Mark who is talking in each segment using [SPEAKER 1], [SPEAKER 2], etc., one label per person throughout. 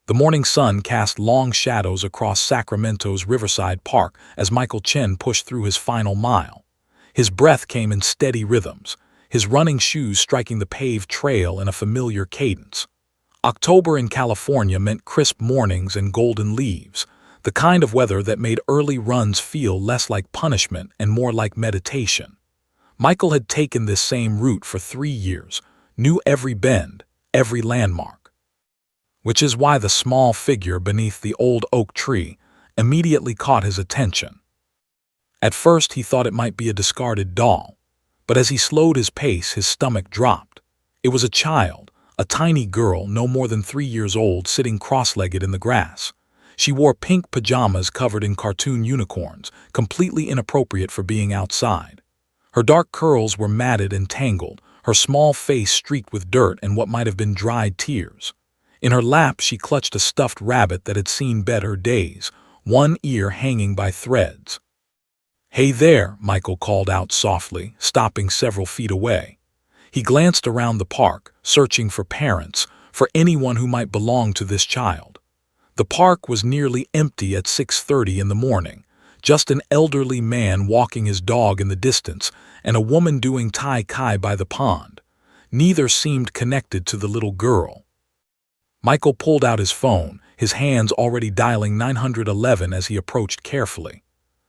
[SPEAKER 1] The morning sun cast long shadows across Sacramento's Riverside Park as Michael Chen pushed through his final mile. His breath came in steady rhythms, his running shoes striking the paved trail in a familiar cadence. October in California meant crisp mornings and golden leaves, the kind of weather that made early runs feel less like punishment and more like meditation. Michael had taken this same route for 3 years, knew every bend, every landmark. Which is why the small figure beneath the old oak tree immediately caught his attention. At first he thought it might be a discarded doll, but as he slowed his pace, his stomach dropped. It was a child, a tiny girl no more than 3 years old, sitting cross-legged in the grass. She wore pink pajamas covered in cartoon unicorns, completely inappropriate for being outside. Her dark curls were matted and tangled, her small face streaked with dirt and what might have been dried tears. In her lap she clutched a stuffed rabbit that had seen better days, one ear hanging by threads. "Hey there," Michael called out softly, stopping several feet away. He glanced around the park, searching for parents, for anyone who might belong to this child. The park was nearly empty at 6:30 in the morning, just an elderly man walking his dog in the distance and a woman doing Tai Chi by the pond. Neither seemed connected to the little girl. Michael pulled out his phone, his hands already dialing 911 as he approached carefully.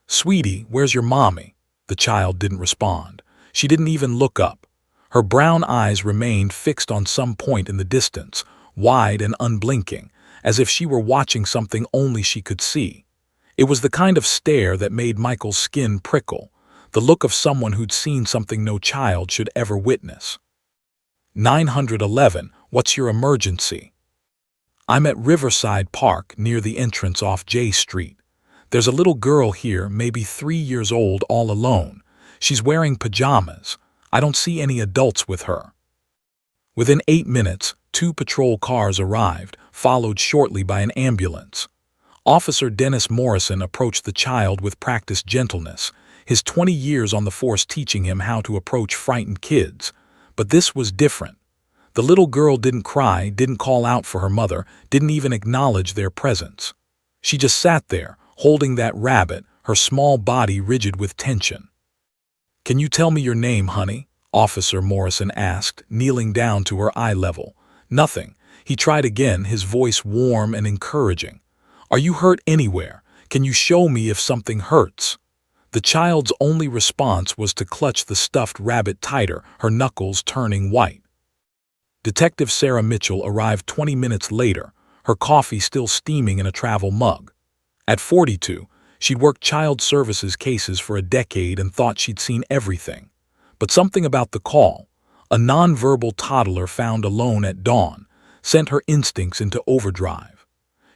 [SPEAKER 1] "Sweetie, where's your mommy?" The child didn't respond. She didn't even look up. Her brown eyes remained fixed on some point in the distance, wide and unblinking, as if she were watching something only she could see. It was the kind of stare that made Michael's skin prickle, the look of someone who'd seen something no child should ever witness. 911, what's your emergency? "I'm at Riverside Park near the entrance off J Street. There's a little girl here, maybe 3 years old, all alone. She's wearing pajamas. I don't see any adults with her." Within 8 minutes, 2 patrol cars arrived, followed shortly by an ambulance. Officer Dennis Morrison approached the child with practiced gentleness, his 20 years on the force teaching him how to approach frightened kids. But this was different. The little girl didn't cry, didn't call out for her mother, didn't even acknowledge their presence. She just sat there, holding that rabbit, her small body rigid with tension. "Can you tell me your name, honey?" Officer Morrison asked, kneeling down to her eye level. "Nothing." He tried again, his voice warm and encouraging. "Are you hurt anywhere? Can you show me if something hurts?" The child's only response was to clutch the stuffed rabbit tighter, her knuckles turning white. Detective Sarah Mitchell arrived 20 minutes later, her coffee still steaming in a travel mug. At 42, she'd worked child services cases for a decade and thought she'd seen everything. But something about the call, a nonverbal toddler found alone at dawn, sent her instincts into overdrive.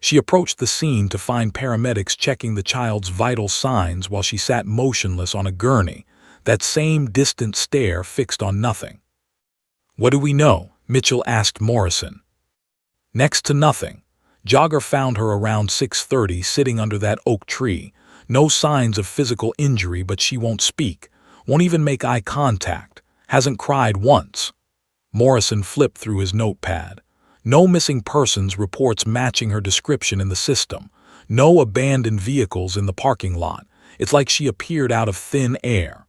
[SPEAKER 1] She approached the scene to find paramedics checking the child's vital signs while she sat motionless on a gurney, that same distant stare fixed on nothing. "What do we know?" Mitchell asked Morrison. "Next to nothing. Jogger found her around 6:30 sitting under that oak tree. No signs of physical injury, but she won't speak, won't even make eye contact, hasn't cried once." Morrison flipped through his notepad. No missing persons reports matching her description in the system. No abandoned vehicles in the parking lot. It's like she appeared out of thin air.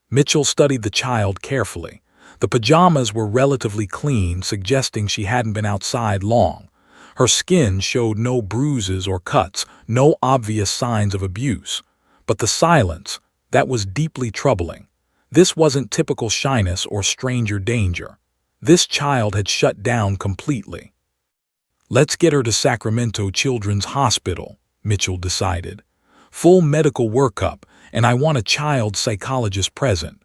[SPEAKER 1] Mitchell studied the child carefully. The pajamas were relatively clean, suggesting she hadn't been outside long. Her skin showed no bruises or cuts, no obvious signs of abuse. But the silence, that was deeply troubling. This wasn't typical shyness or stranger danger. This child had shut down completely. "Let's get her to Sacramento Children's Hospital," Mitchell decided. "Full medical workup, and I want a child psychologist present."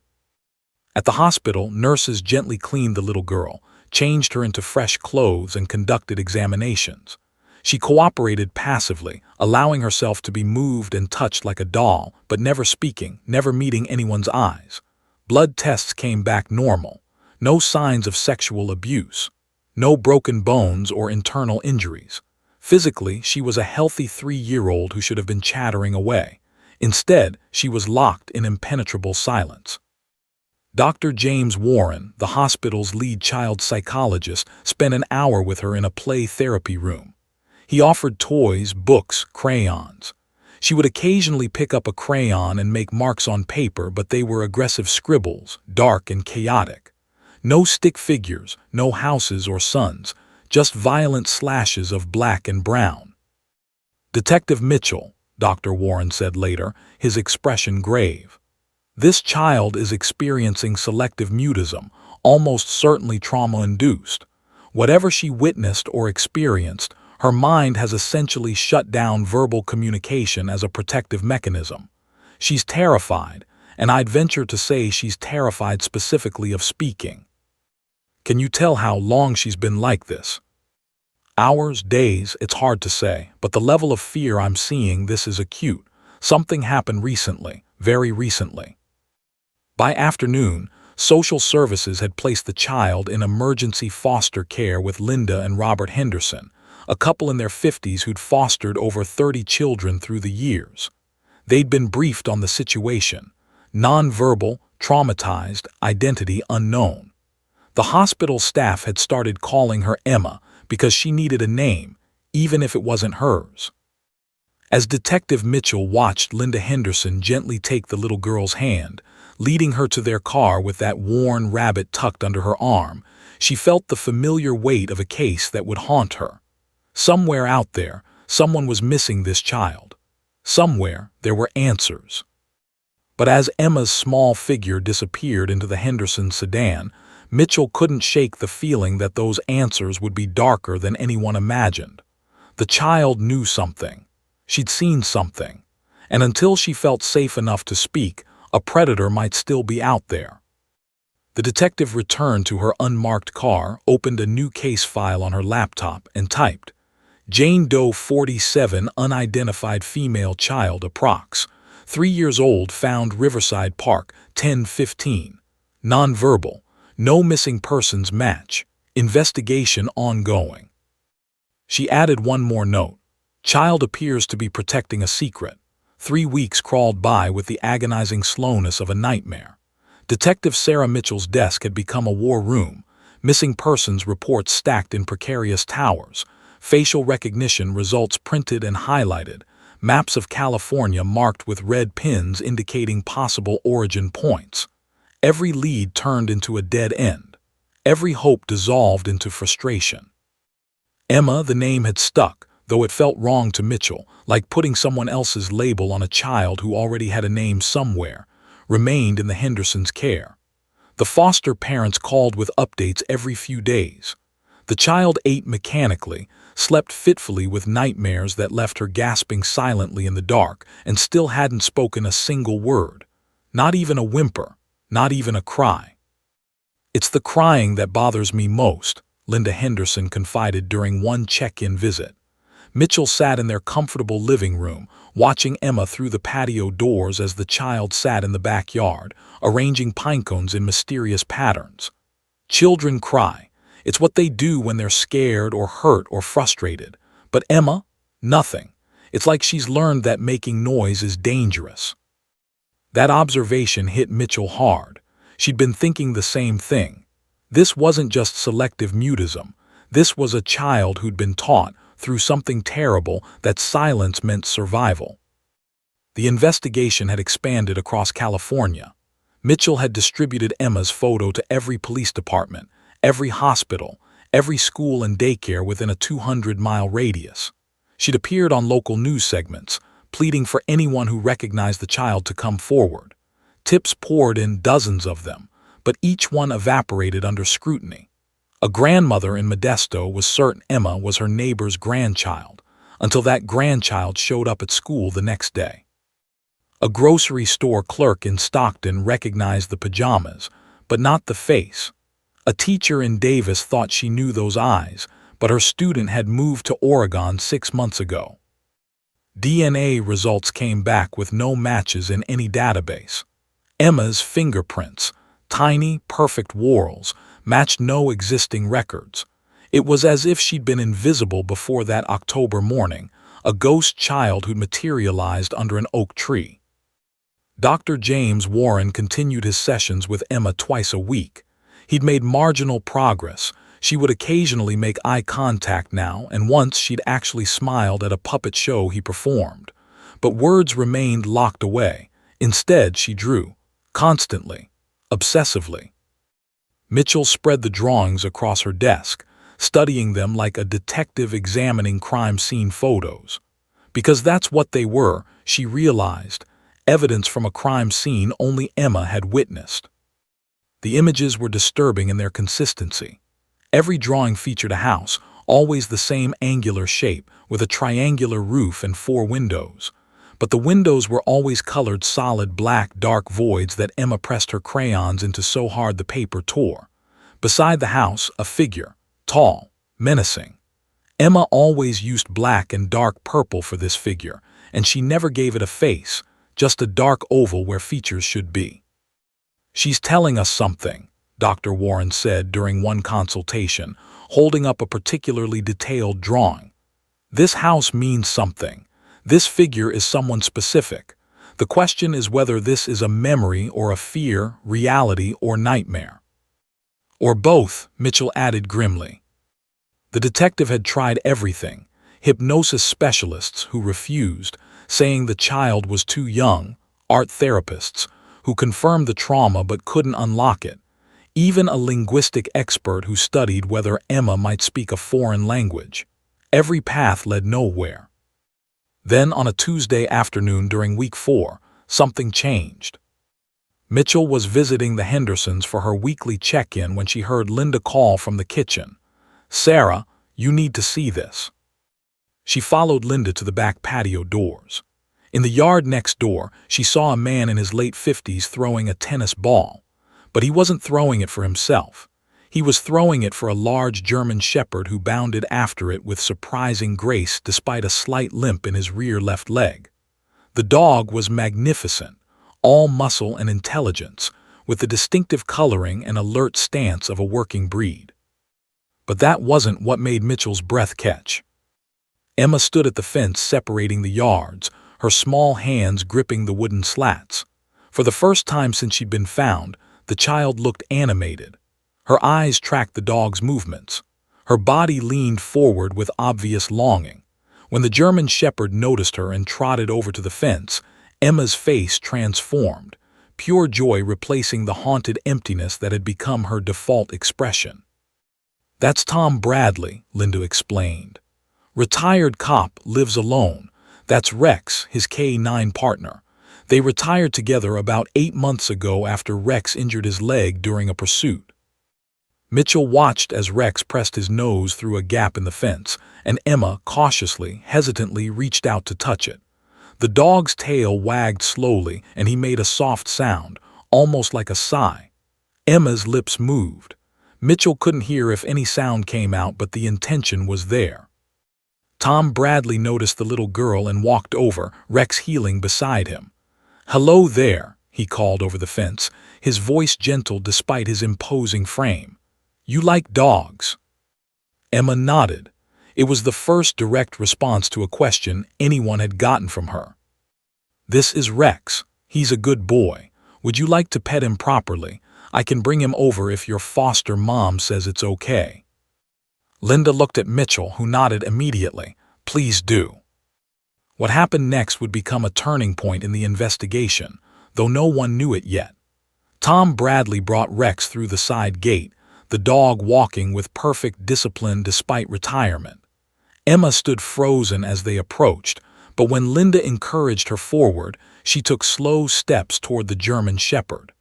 [SPEAKER 1] At the hospital, nurses gently cleaned the little girl, changed her into fresh clothes, and conducted examinations. She cooperated passively, allowing herself to be moved and touched like a doll, but never speaking, never meeting anyone's eyes. Blood tests came back normal. No signs of sexual abuse. No broken bones or internal injuries. Physically, she was a healthy 3-year-old who should have been chattering away. Instead, she was locked in impenetrable silence. Dr. James Warren, the hospital's lead child psychologist, spent an hour with her in a play therapy room. He offered toys, books, crayons. She would occasionally pick up a crayon and make marks on paper, but they were aggressive scribbles, dark and chaotic. No stick figures, no houses or suns, just violent slashes of black and brown. "Detective Mitchell," Dr. Warren said later, his expression grave. "This child is experiencing selective mutism, almost certainly trauma-induced. Whatever she witnessed or experienced, her mind has essentially shut down verbal communication as a protective mechanism. She's terrified, and I'd venture to say she's terrified specifically of speaking." Can you tell how long she's been like this? Hours, days, it's hard to say, but the level of fear I'm seeing this is acute. Something happened recently, very recently. By afternoon, social services had placed the child in emergency foster care with Linda and Robert Henderson, a couple in their 50s who'd fostered over 30 children through the years. They'd been briefed on the situation: nonverbal, traumatized, identity unknown. The hospital staff had started calling her Emma because she needed a name, even if it wasn't hers. As Detective Mitchell watched Linda Henderson gently take the little girl's hand, leading her to their car with that worn rabbit tucked under her arm, she felt the familiar weight of a case that would haunt her. Somewhere out there, someone was missing this child. Somewhere, there were answers. But as Emma's small figure disappeared into the Henderson sedan, Mitchell couldn't shake the feeling that those answers would be darker than anyone imagined. The child knew something. She'd seen something. And until she felt safe enough to speak, a predator might still be out there. The detective returned to her unmarked car, opened a new case file on her laptop, and typed, "Jane Doe 47, unidentified female child approx. 3 years old, found Riverside Park, 10:15. Nonverbal. No missing persons match. Investigation ongoing." She added one more note. "Child appears to be protecting a secret. 3 weeks crawled by with the agonizing slowness of a nightmare." Detective Sarah Mitchell's desk had become a war room. Missing persons reports stacked in precarious towers. Facial recognition results printed and highlighted. Maps of California marked with red pins indicating possible origin points. Every lead turned into a dead end. Every hope dissolved into frustration. Emma, the name had stuck, though it felt wrong to Mitchell, like putting someone else's label on a child who already had a name somewhere, remained in the Hendersons' care. The foster parents called with updates every few days. The child ate mechanically, slept fitfully with nightmares that left her gasping silently in the dark, and still hadn't spoken a single word. Not even a whimper. Not even a cry. "It's the crying that bothers me most," Linda Henderson confided during one check-in visit. Mitchell sat in their comfortable living room, watching Emma through the patio doors as the child sat in the backyard, arranging pine cones in mysterious patterns. Children cry. It's what they do when they're scared or hurt or frustrated. But Emma? Nothing. It's like she's learned that making noise is dangerous. That observation hit Mitchell hard. She'd been thinking the same thing. This wasn't just selective mutism. This was a child who'd been taught, through something terrible, that silence meant survival. The investigation had expanded across California. Mitchell had distributed Emma's photo to every police department, every hospital, every school and daycare within a 200-mile radius. She'd appeared on local news segments, pleading for anyone who recognized the child to come forward. Tips poured in, dozens of them, but each one evaporated under scrutiny. A grandmother in Modesto was certain Emma was her neighbor's grandchild, until that grandchild showed up at school the next day. A grocery store clerk in Stockton recognized the pajamas, but not the face. A teacher in Davis thought she knew those eyes, but her student had moved to Oregon 6 months ago. DNA results came back with no matches in any database. Emma's fingerprints, tiny, perfect whorls, matched no existing records. It was as if she'd been invisible before that October morning, a ghost child who'd materialized under an oak tree. Dr. James Warren continued his sessions with Emma twice a week. He'd made marginal progress. She would occasionally make eye contact now, and once she'd actually smiled at a puppet show he performed. But words remained locked away. Instead, she drew, constantly, obsessively. Mitchell spread the drawings across her desk, studying them like a detective examining crime scene photos. Because that's what they were, she realized, evidence from a crime scene only Emma had witnessed. The images were disturbing in their consistency. Every drawing featured a house, always the same angular shape, with a triangular roof and 4 windows. But the windows were always colored solid black dark voids that Emma pressed her crayons into so hard the paper tore. Beside the house, a figure, tall, menacing. Emma always used black and dark purple for this figure, and she never gave it a face, just a dark oval where features should be. "She's telling us something," Dr. Warren said during one consultation, holding up a particularly detailed drawing. "This house means something. This figure is someone specific. The question is whether this is a memory or a fear, reality or nightmare." "Or both," Mitchell added grimly. The detective had tried everything, hypnosis specialists who refused, saying the child was too young, art therapists who confirmed the trauma but couldn't unlock it, even a linguistic expert who studied whether Emma might speak a foreign language. Every path led nowhere. Then, on a Tuesday afternoon during week 4, something changed. Mitchell was visiting the Hendersons for her weekly check-in when she heard Linda call from the kitchen. "Sarah, you need to see this." She followed Linda to the back patio doors. In the yard next door, she saw a man in his late 50s throwing a tennis ball. But he wasn't throwing it for himself. He was throwing it for a large German shepherd who bounded after it with surprising grace despite a slight limp in his rear left leg. The dog was magnificent, all muscle and intelligence, with the distinctive coloring and alert stance of a working breed. But that wasn't what made Mitchell's breath catch. Emma stood at the fence separating the yards, her small hands gripping the wooden slats. For the first time since she'd been found, the child looked animated. Her eyes tracked the dog's movements. Her body leaned forward with obvious longing. When the German shepherd noticed her and trotted over to the fence, Emma's face transformed, pure joy replacing the haunted emptiness that had become her default expression. "That's Tom Bradley," Linda explained. "Retired cop, lives alone. That's Rex, his K-9 partner. They retired together about 8 months ago after Rex injured his leg during a pursuit." Mitchell watched as Rex pressed his nose through a gap in the fence, and Emma, cautiously, hesitantly reached out to touch it. The dog's tail wagged slowly, and he made a soft sound, almost like a sigh. Emma's lips moved. Mitchell couldn't hear if any sound came out, but the intention was there. Tom Bradley noticed the little girl and walked over, Rex heeling beside him. "Hello there," he called over the fence, his voice gentle despite his imposing frame. "You like dogs?" Emma nodded. It was the first direct response to a question anyone had gotten from her. "This is Rex. He's a good boy. Would you like to pet him properly? I can bring him over if your foster mom says it's okay." Linda looked at Mitchell, who nodded immediately. "Please do." What happened next would become a turning point in the investigation, though no one knew it yet. Tom Bradley brought Rex through the side gate, the dog walking with perfect discipline despite retirement. Emma stood frozen as they approached, but when Linda encouraged her forward, she took slow steps toward the German shepherd.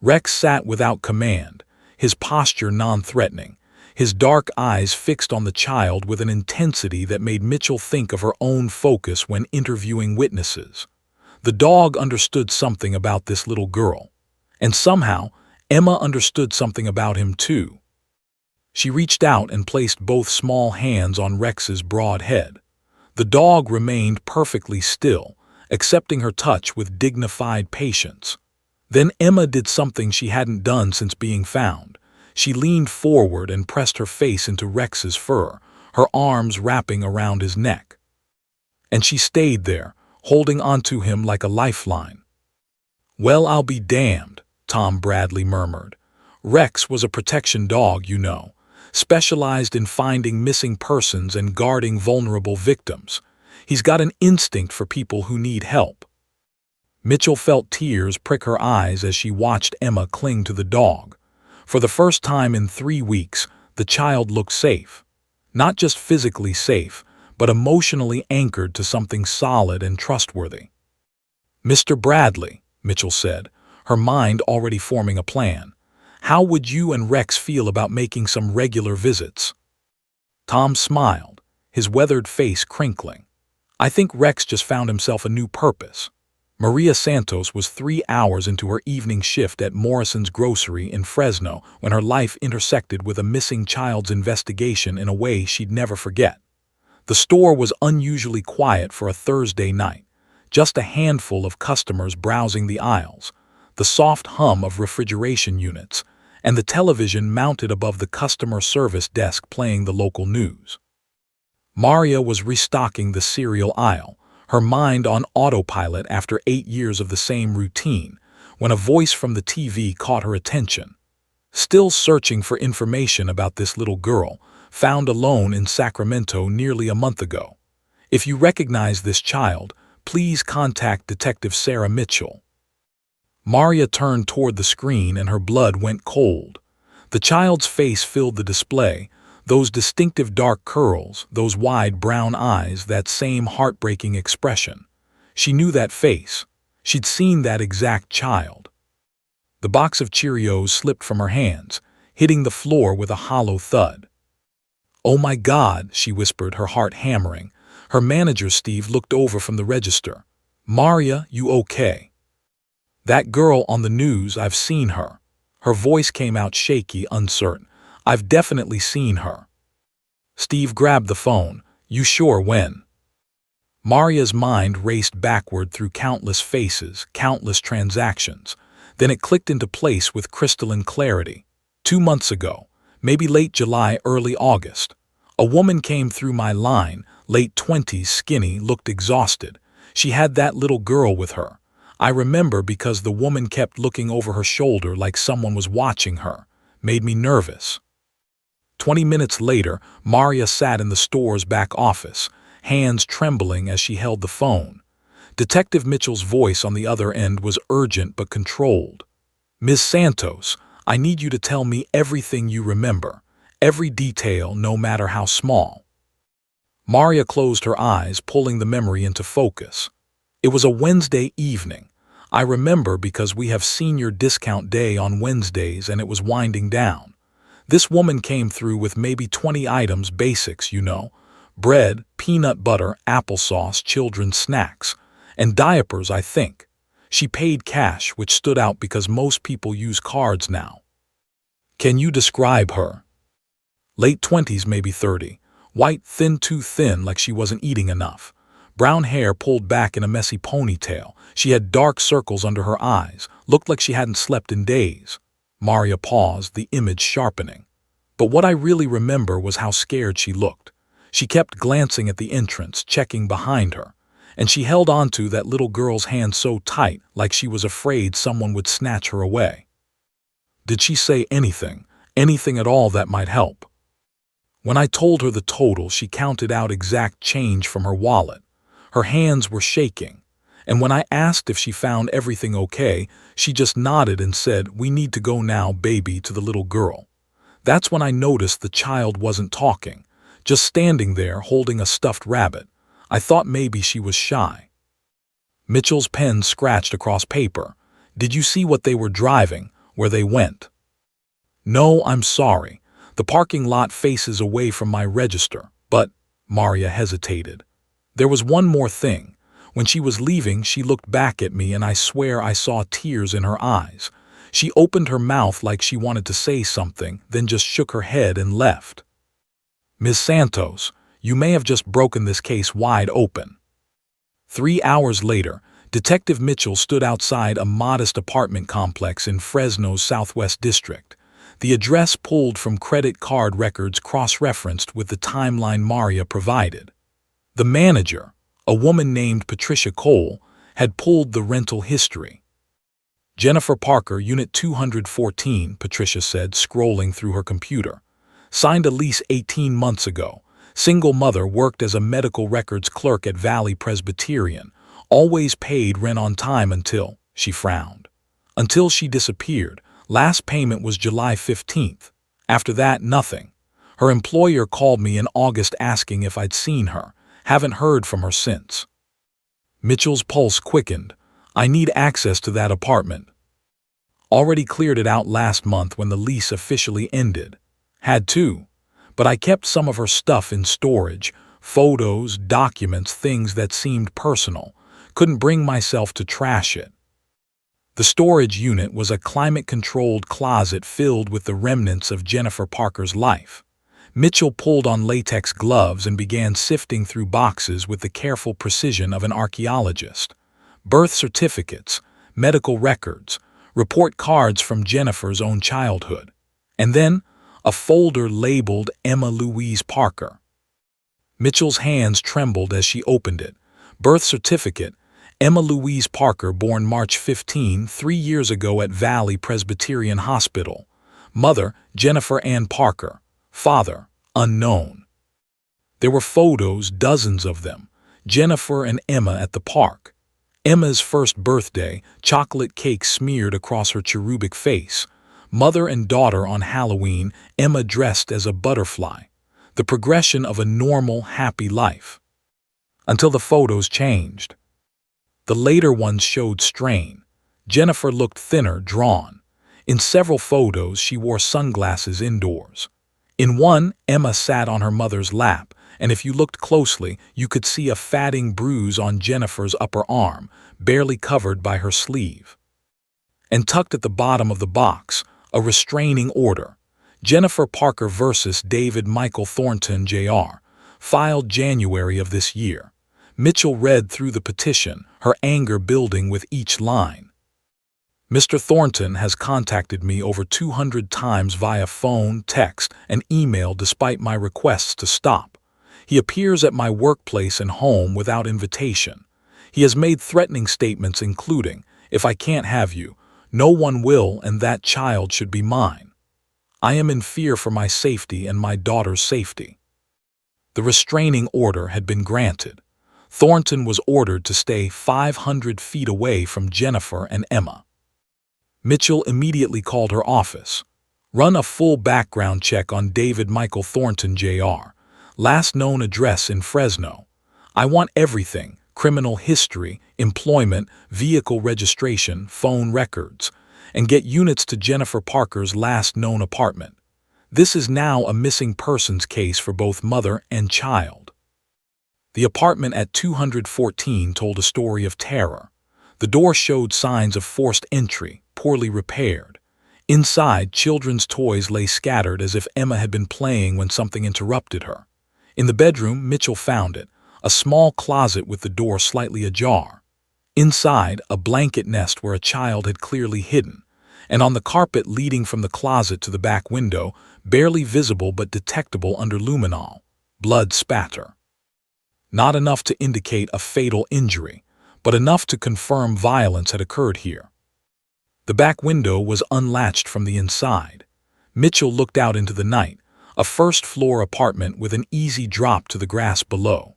[SPEAKER 1] Rex sat without command, his posture non-threatening, his dark eyes fixed on the child with an intensity that made Mitchell think of her own focus when interviewing witnesses. The dog understood something about this little girl, and somehow Emma understood something about him too. She reached out and placed both small hands on Rex's broad head. The dog remained perfectly still, accepting her touch with dignified patience. Then Emma did something she hadn't done since being found. She leaned forward and pressed her face into Rex's fur, her arms wrapping around his neck. And she stayed there, holding onto him like a lifeline. "Well, I'll be damned," Tom Bradley murmured. "Rex was a protection dog, you know. specialized in finding missing persons and guarding vulnerable victims. He's got an instinct for people who need help. Mitchell felt tears prick her eyes as she watched Emma cling to the dog. For the first time in 3 weeks, the child looked safe. Not just physically safe, but emotionally anchored to something solid and trustworthy. "Mr. Bradley," Mitchell said, her mind already forming a plan, "how would you and Rex feel about making some regular visits?" Tom smiled, his weathered face crinkling. "I think Rex just found himself a new purpose." Maria Santos was 3 hours into her evening shift at Morrison's Grocery in Fresno when her life intersected with a missing child's investigation in a way she'd never forget. The store was unusually quiet for a Thursday night, just a handful of customers browsing the aisles, the soft hum of refrigeration units, and the television mounted above the customer service desk playing the local news. Maria was restocking the cereal aisle, her mind on autopilot after 8 years of the same routine, when a voice from the TV caught her attention. Still searching for information about this little girl, found alone in Sacramento nearly a month ago. If you recognize this child, please contact Detective Sarah Mitchell. Maria turned toward the screen and her blood went cold. The child's face filled the display, those distinctive dark curls, those wide brown eyes, that same heartbreaking expression. She knew that face. She'd seen that exact child. The box of Cheerios slipped from her hands, hitting the floor with a hollow thud. "Oh my God," she whispered, her heart hammering. Her manager, Steve, looked over from the register. "Maria, you okay?" "That girl on the news, I've seen her." Her voice came out shaky, uncertain. "I've definitely seen her." Steve grabbed the phone. "You sure? When?" Maria's mind raced backward through countless faces, countless transactions. Then it clicked into place with crystalline clarity. 2 months ago, maybe late July, early August. A woman came through my line, late 20s, skinny, looked exhausted. She had that little girl with her. I remember because the woman kept looking over her shoulder like someone was watching her. Made me nervous. 20 minutes later, Maria sat in the store's back office, hands trembling as she held the phone. Detective Mitchell's voice on the other end was urgent but controlled. "Ms. Santos, I need you to tell me everything you remember, every detail, no matter how small." Maria closed her eyes, pulling the memory into focus. "It was a Wednesday evening. I remember because we have senior discount day on Wednesdays and it was winding down. This woman came through with maybe 20 items, basics, you know. Bread, peanut butter, applesauce, children's snacks, and diapers, I think. She paid cash, which stood out because most people use cards now." "Can you describe her?" "Late 20s, maybe 30. White, thin, too thin, like she wasn't eating enough. Brown hair pulled back in a messy ponytail. She had dark circles under her eyes, looked like she hadn't slept in days." Maria paused, the image sharpening. "But what I really remember was how scared she looked. She kept glancing at the entrance, checking behind her. And she held onto that little girl's hand so tight, like she was afraid someone would snatch her away." "Did she say anything, anything at all that might help?" "When I told her the total, she counted out exact change from her wallet. Her hands were shaking. And when I asked if she found everything okay, she just nodded and said, 'We need to go now, baby,' to the little girl. That's when I noticed the child wasn't talking, just standing there holding a stuffed rabbit. I thought maybe she was shy." Mitchell's pen scratched across paper. "Did you see what they were driving, where they went?" "No, I'm sorry. The parking lot faces away from my register, but—" Maria hesitated. "There was one more thing. When she was leaving, she looked back at me and I swear I saw tears in her eyes. She opened her mouth like she wanted to say something, then just shook her head and left." "Ms. Santos, you may have just broken this case wide open." 3 hours later, Detective Mitchell stood outside a modest apartment complex in Fresno's Southwest District. The address pulled from credit card records cross-referenced with the timeline Maria provided. The manager, a woman named Patricia Cole, had pulled the rental history. "Jennifer Parker, Unit 214, Patricia said, scrolling through her computer. Signed a lease 18 months ago. Single mother, worked as a medical records clerk at Valley Presbyterian. Always paid rent on time until, she frowned. Until she disappeared. Last payment was July 15th. After that, nothing. Her employer called me in August asking if I'd seen her. Haven't heard from her since. Mitchell's pulse quickened. I need access to that apartment. Already cleared it out last month when the lease officially ended. Had to. But I kept some of her stuff in storage. Photos, documents, things that seemed personal. Couldn't bring myself to trash it. The storage unit was a climate-controlled closet filled with the remnants of Jennifer Parker's life. Mitchell pulled on latex gloves and began sifting through boxes with the careful precision of an archaeologist. Birth certificates, medical records, report cards from Jennifer's own childhood. And then, a folder labeled Emma Louise Parker. Mitchell's hands trembled as she opened it. Birth certificate, Emma Louise Parker, born March 15, 3 years ago at Valley Presbyterian Hospital. Mother, Jennifer Ann Parker. Father, unknown. There were photos, dozens of them. Jennifer and Emma at the park. Emma's first birthday, chocolate cake smeared across her cherubic face. Mother and daughter on Halloween, Emma dressed as a butterfly. The progression of a normal, happy life. Until the photos changed. The later ones showed strain. Jennifer looked thinner, drawn. In several photos, she wore sunglasses indoors. In one, Emma sat on her mother's lap, and if you looked closely, you could see a fatting bruise on Jennifer's upper arm, barely covered by her sleeve. And tucked at the bottom of the box, a restraining order. Jennifer Parker versus David Michael Thornton Jr., filed January of this year. Mitchell read through the petition, her anger building with each line. Mr. Thornton has contacted me over 200 times via phone, text, and email despite my requests to stop. He appears at my workplace and home without invitation. He has made threatening statements including, if I can't have you, no one will, and that child should be mine. I am in fear for my safety and my daughter's safety. The restraining order had been granted. Thornton was ordered to stay 500 feet away from Jennifer and Emma. Mitchell immediately called her office. Run a full background check on David Michael Thornton Jr., last known address in Fresno. I want everything, criminal history, employment, vehicle registration, phone records, and get units to Jennifer Parker's last known apartment. This is now a missing persons case for both mother and child. The apartment at 214 told a story of terror. The door showed signs of forced entry, poorly repaired. Inside, children's toys lay scattered as if Emma had been playing when something interrupted her. In the bedroom, Mitchell found it, a small closet with the door slightly ajar. Inside, a blanket nest where a child had clearly hidden, and on the carpet leading from the closet to the back window, barely visible but detectable under luminol, blood spatter. Not enough to indicate a fatal injury, but enough to confirm violence had occurred here. The back window was unlatched from the inside. Mitchell looked out into the night, a first-floor apartment with an easy drop to the grass below.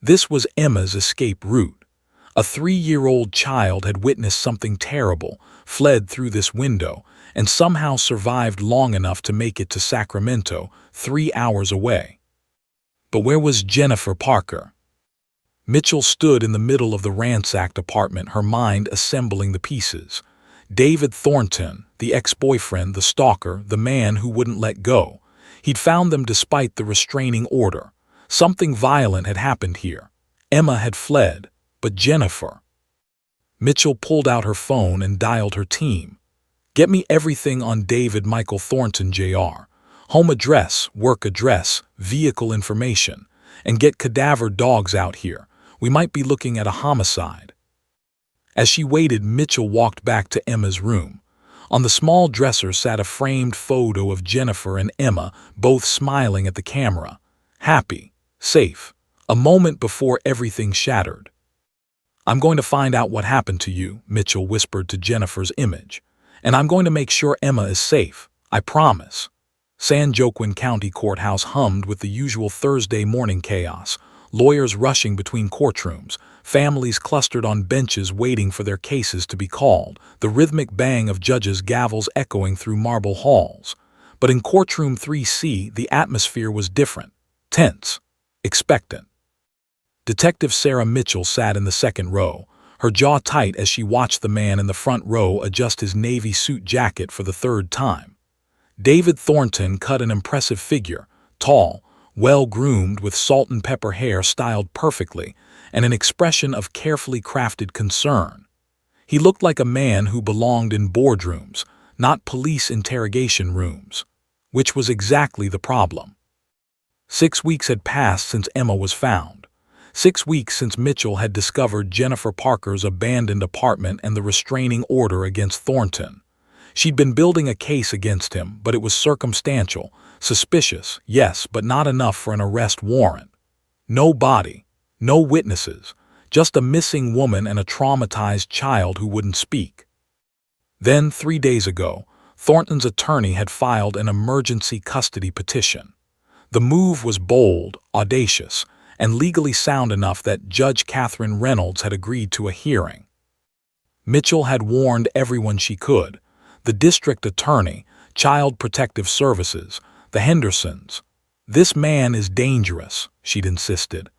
[SPEAKER 1] This was Emma's escape route. A 3-year-old child had witnessed something terrible, fled through this window, and somehow survived long enough to make it to Sacramento, 3 hours away. But where was Jennifer Parker? Mitchell stood in the middle of the ransacked apartment, her mind assembling the pieces. David Thornton, the ex-boyfriend, the stalker, the man who wouldn't let go. He'd found them despite the restraining order. Something violent had happened here. Emma had fled, but Jennifer. Mitchell pulled out her phone and dialed her team. Get me everything on David Michael Thornton Jr. Home address, work address, vehicle information, and get cadaver dogs out here. We might be looking at a homicide. As she waited, Mitchell walked back to Emma's room. On the small dresser sat a framed photo of Jennifer and Emma, both smiling at the camera. Happy, safe, a moment before everything shattered. I'm going to find out what happened to you, Mitchell whispered to Jennifer's image. And I'm going to make sure Emma is safe, I promise. San Joaquin County Courthouse hummed with the usual Thursday morning chaos, lawyers rushing between courtrooms, families clustered on benches waiting for their cases to be called, the rhythmic bang of judges' gavels echoing through marble halls. But in Courtroom 3C, the atmosphere was different, tense, expectant. Detective Sarah Mitchell sat in the second row, her jaw tight as she watched the man in the front row adjust his navy suit jacket for the third time. David Thornton cut an impressive figure, tall, well-groomed with salt and pepper hair styled perfectly, and an expression of carefully crafted concern. He looked like a man who belonged in boardrooms, not police interrogation rooms, which was exactly the problem. 6 weeks had passed since Emma was found. 6 weeks since Mitchell had discovered Jennifer Parker's abandoned apartment and the restraining order against Thornton. She'd been building a case against him, but it was circumstantial, suspicious, yes, but not enough for an arrest warrant. No body, no witnesses, just a missing woman and a traumatized child who wouldn't speak. Then, 3 days ago, Thornton's attorney had filed an emergency custody petition. The move was bold, audacious, and legally sound enough that Judge Catherine Reynolds had agreed to a hearing. Mitchell had warned everyone she could: the district attorney, Child Protective Services, the Hendersons. "This man is dangerous," she'd insisted.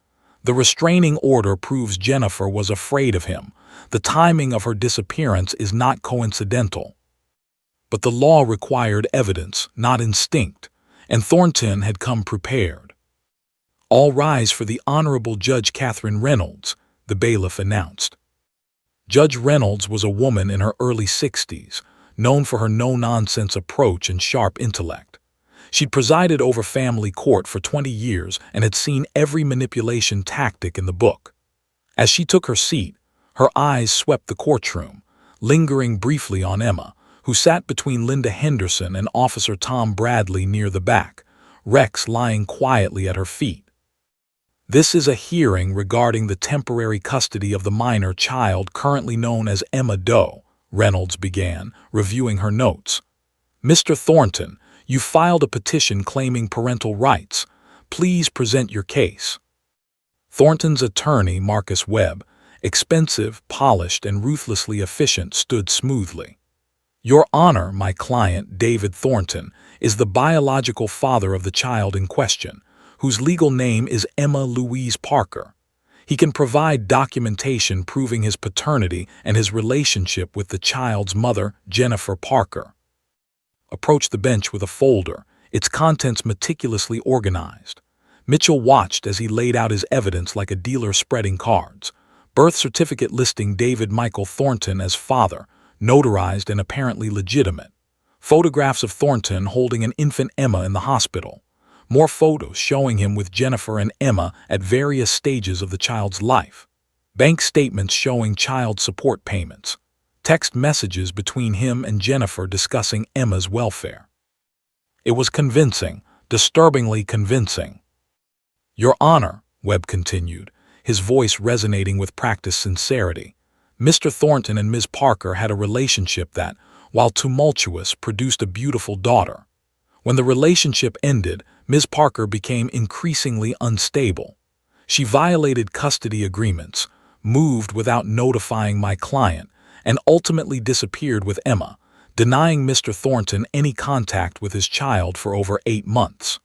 [SPEAKER 1] "The restraining order proves Jennifer was afraid of him. The timing of her disappearance is not coincidental." But the law required evidence, not instinct, and Thornton had come prepared. "All rise for the Honorable Judge Catherine Reynolds," the bailiff announced. Judge Reynolds was a woman in her early 60s, known for her no-nonsense approach and sharp intellect. She'd presided over family court for 20 years and had seen every manipulation tactic in the book. As she took her seat, her eyes swept the courtroom, lingering briefly on Emma, who sat between Linda Henderson and Officer Tom Bradley near the back, Rex lying quietly at her feet. "This is a hearing regarding the temporary custody of the minor child currently known as Emma Doe," Reynolds began, reviewing her notes. "Mr. Thornton, you filed a petition claiming parental rights. Please present your case." Thornton's attorney, Marcus Webb, expensive, polished, and ruthlessly efficient, stood smoothly. "Your Honor, my client, David Thornton, is the biological father of the child in question, whose legal name is Emma Louise Parker. He can provide documentation proving his paternity and his relationship with the child's mother, Jennifer Parker." Approached the bench with a folder, its contents meticulously organized. Mitchell watched as he laid out his evidence like a dealer spreading cards. Birth certificate listing David Michael Thornton as father, notarized and apparently legitimate. Photographs of Thornton holding an infant Emma in the hospital. More photos showing him with Jennifer and Emma at various stages of the child's life. Bank statements showing child support payments. Text messages between him and Jennifer discussing Emma's welfare. It was convincing, disturbingly convincing. "Your Honor," Webb continued, his voice resonating with practiced sincerity, "Mr. Thornton and Ms. Parker had a relationship that, while tumultuous, produced a beautiful daughter. When the relationship ended, Ms. Parker became increasingly unstable. She violated custody agreements, moved without notifying my client, and ultimately disappeared with Emma, denying Mr. Thornton any contact with his child for over 8 months."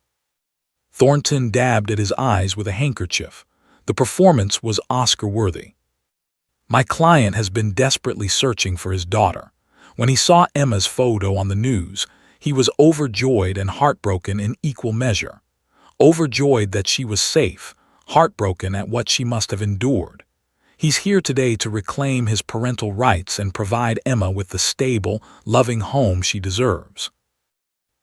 [SPEAKER 1] Thornton dabbed at his eyes with a handkerchief. The performance was Oscar-worthy. "My client has been desperately searching for his daughter. When he saw Emma's photo on the news, he was overjoyed and heartbroken in equal measure. Overjoyed that she was safe, heartbroken at what she must have endured. He's here today to reclaim his parental rights and provide Emma with the stable, loving home she deserves."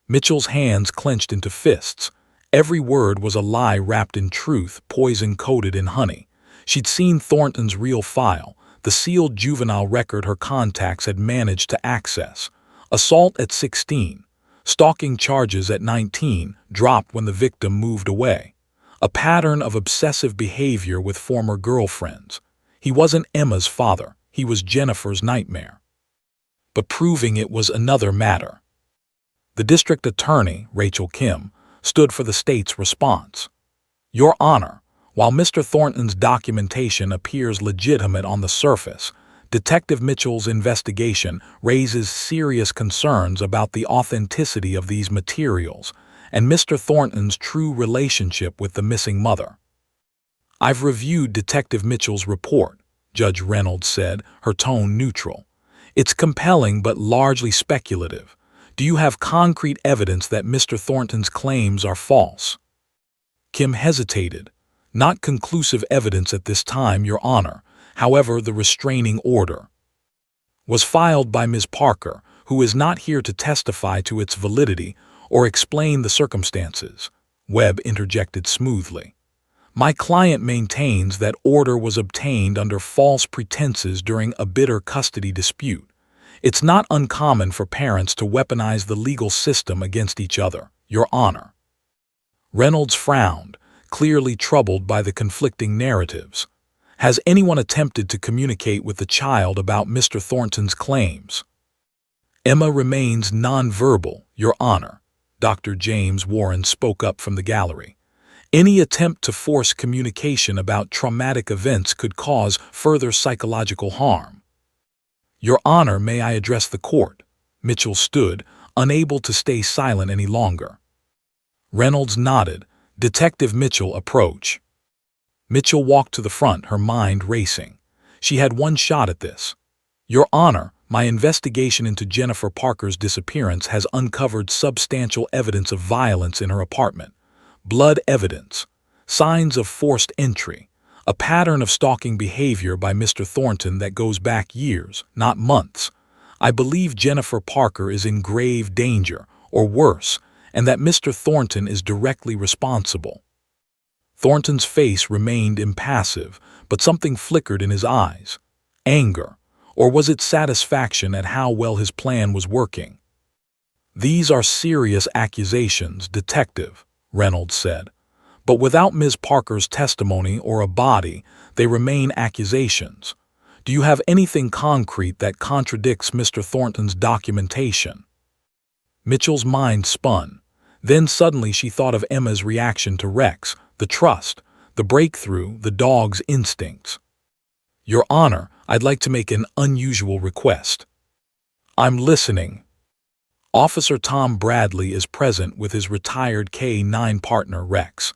[SPEAKER 1] Mitchell's hands clenched into fists. Every word was a lie wrapped in truth, poison-coated in honey. She'd seen Thornton's real file, the sealed juvenile record her contacts had managed to access. Assault at 16. Stalking charges at 19 dropped when the victim moved away. A pattern of obsessive behavior with former girlfriends. He wasn't Emma's father, he was Jennifer's nightmare. But proving it was another matter. The district attorney, Rachel Kim, stood for the state's response. Your Honor, while Mr. Thornton's documentation appears legitimate on the surface, Detective Mitchell's investigation raises serious concerns about the authenticity of these materials and Mr. Thornton's true relationship with the missing mother. I've reviewed Detective Mitchell's report, Judge Reynolds said, her tone neutral. It's compelling but largely speculative. Do you have concrete evidence that Mr. Thornton's claims are false? Kim hesitated. Not conclusive evidence at this time, Your Honor. However, the restraining order was filed by Ms. Parker, who is not here to testify to its validity or explain the circumstances, Webb interjected smoothly. My client maintains that order was obtained under false pretenses during a bitter custody dispute. It's not uncommon for parents to weaponize the legal system against each other, Your Honor. Reynolds frowned, clearly troubled by the conflicting narratives. Has anyone attempted to communicate with the child about Mr. Thornton's claims? Emma remains nonverbal, Your Honor, Dr. James Warren spoke up from the gallery. Any attempt to force communication about traumatic events could cause further psychological harm. Your Honor, may I address the court? Mitchell stood, unable to stay silent any longer. Reynolds nodded. Detective Mitchell, approach. Mitchell walked to the front, her mind racing. She had one shot at this. Your Honor, my investigation into Jennifer Parker's disappearance has uncovered substantial evidence of violence in her apartment. Blood evidence, signs of forced entry, a pattern of stalking behavior by Mr. Thornton that goes back years, not months. I believe Jennifer Parker is in grave danger, or worse, and that Mr. Thornton is directly responsible. Thornton's face remained impassive, but something flickered in his eyes. Anger, or was it satisfaction at how well his plan was working? These are serious accusations, Detective, Reynolds said. But without Ms. Parker's testimony or a body, they remain accusations. Do you have anything concrete that contradicts Mr. Thornton's documentation? Mitchell's mind spun. Then suddenly she thought of Emma's reaction to Rex, the trust, the breakthrough, the dog's instincts. Your Honor, I'd like to make an unusual request. I'm listening. Officer Tom Bradley is present with his retired K-9 partner Rex.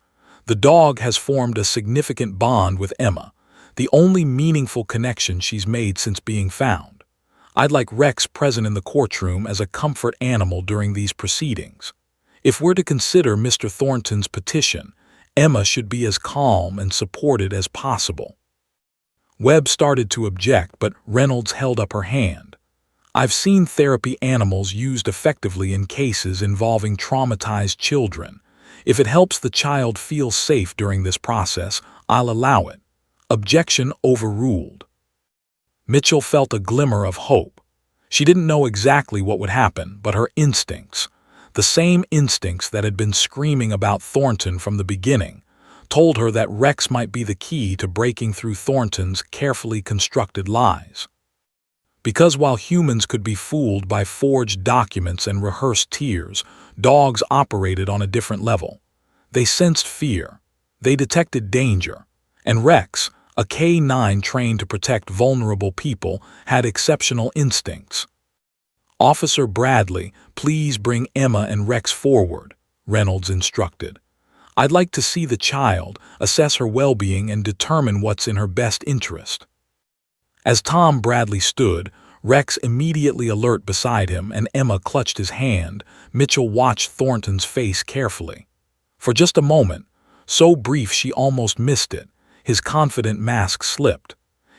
[SPEAKER 1] The dog has formed a significant bond with Emma, the only meaningful connection she's made since being found. I'd like Rex present in the courtroom as a comfort animal during these proceedings. If we're to consider Mr. Thornton's petition, Emma should be as calm and supported as possible. Webb started to object, but Reynolds held up her hand. I've seen therapy animals used effectively in cases involving traumatized children. If it helps the child feel safe during this process, I'll allow it. Objection overruled. Mitchell felt a glimmer of hope. She didn't know exactly what would happen, but her instincts, the same instincts that had been screaming about Thornton from the beginning, told her that Rex might be the key to breaking through Thornton's carefully constructed lies. Because while humans could be fooled by forged documents and rehearsed tears, dogs operated on a different level. They sensed fear, they detected danger, and Rex, a K-9 trained to protect vulnerable people, had exceptional instincts. Officer Bradley, please bring Emma and Rex forward, Reynolds instructed. I'd like to see the child, assess her well-being, and determine what's in her best interest. As Tom Bradley stood, Rex immediately alert beside him, and Emma clutched his hand, Mitchell watched Thornton's face carefully. For just a moment, so brief she almost missed it, his confident mask slipped.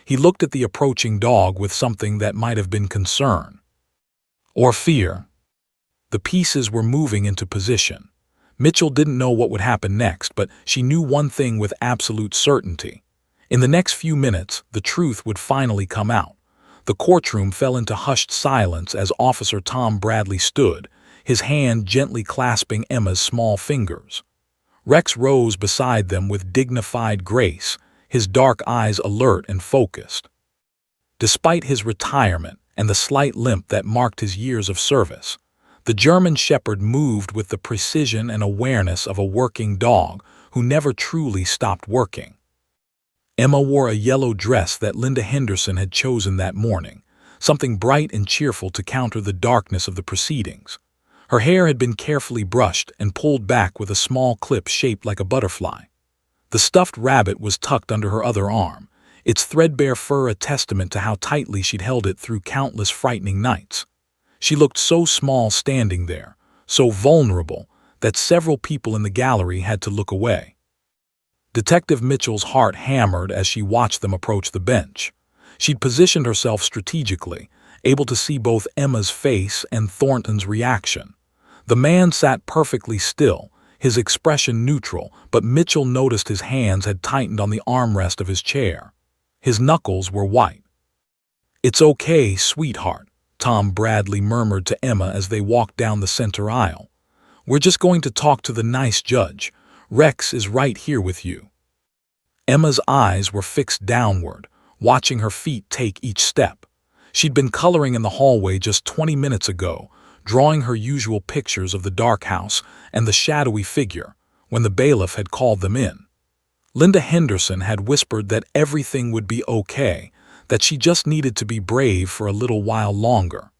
[SPEAKER 1] He looked at the approaching dog with something that might have been concern. Or fear. The pieces were moving into position. Mitchell didn't know what would happen next, but she knew one thing with absolute certainty. In the next few minutes, the truth would finally come out. The courtroom fell into hushed silence as Officer Tom Bradley stood, his hand gently clasping Emma's small fingers. Rex rose beside them with dignified grace, his dark eyes alert and focused. Despite his retirement and the slight limp that marked his years of service, The German Shepherd moved with the precision and awareness of a working dog who never truly stopped working. Emma wore a yellow dress that Linda Henderson had chosen that morning, something bright and cheerful to counter the darkness of the proceedings. Her hair had been carefully brushed and pulled back with a small clip shaped like a butterfly. The stuffed rabbit was tucked under her other arm, its threadbare fur a testament to how tightly she'd held it through countless frightening nights. She looked so small standing there, so vulnerable, that several people in the gallery had to look away. Detective Mitchell's heart hammered as she watched them approach the bench. She'd positioned herself strategically, able to see both Emma's face and Thornton's reaction. The man sat perfectly still, his expression neutral, but Mitchell noticed his hands had tightened on the armrest of his chair. His knuckles were white. "It's okay, sweetheart," Tom Bradley murmured to Emma as they walked down the center aisle. "We're just going to talk to the nice judge. Rex is right here with you." Emma's eyes were fixed downward, watching her feet take each step. She'd been coloring in the hallway just 20 minutes ago, drawing her usual pictures of the dark house and the shadowy figure, when the bailiff had called them in. Linda Henderson had whispered that everything would be okay, that she just needed to be brave for a little while longer.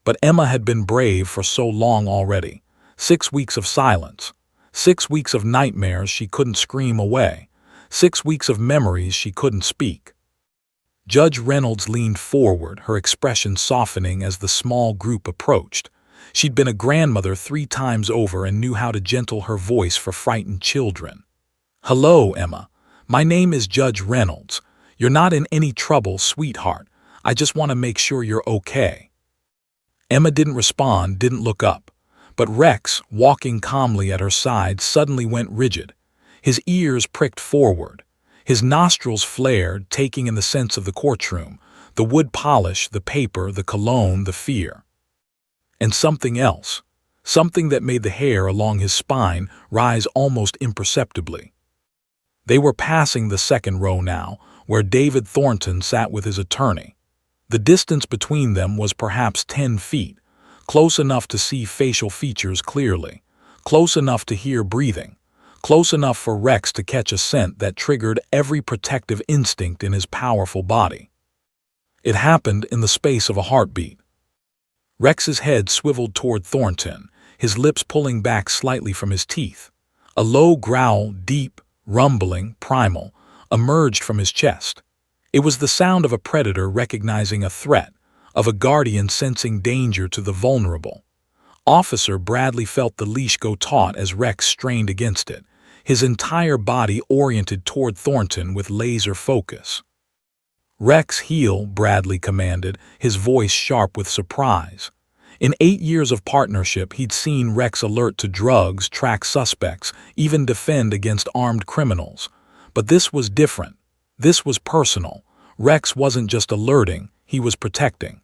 [SPEAKER 1] But Emma had been brave for so long already. 6 weeks of silence, 6 weeks of nightmares she couldn't scream away, 6 weeks of memories she couldn't speak. Judge Reynolds leaned forward, her expression softening as the small group approached. She'd been a grandmother 3 times over and knew how to gentle her voice for frightened children. "Hello, Emma. My name is Judge Reynolds. You're not in any trouble, sweetheart. I just want to make sure you're okay." Emma didn't respond, didn't look up. But Rex, walking calmly at her side, suddenly went rigid. His ears pricked forward. His nostrils flared, taking in the sense of the courtroom, the wood polish, the paper, the cologne, the fear. And something else, something that made the hair along his spine rise almost imperceptibly. They were passing the second row now, where David Thornton sat with his attorney. The distance between them was perhaps 10 feet, close enough to see facial features clearly, close enough to hear breathing, close enough for Rex to catch a scent that triggered every protective instinct in his powerful body. It happened in the space of a heartbeat. Rex's head swiveled toward Thornton, his lips pulling back slightly from his teeth. A low growl, deep, rumbling, primal, emerged from his chest. It was the sound of a predator recognizing a threat, of a guardian sensing danger to the vulnerable. Officer Bradley felt the leash go taut as Rex strained against it, his entire body oriented toward Thornton with laser focus. "Rex, heel," Bradley commanded, his voice sharp with surprise. In 8 years of partnership, he'd seen Rex alert to drugs, track suspects, even defend against armed criminals. But this was different. This was personal. Rex wasn't just alerting, he was protecting.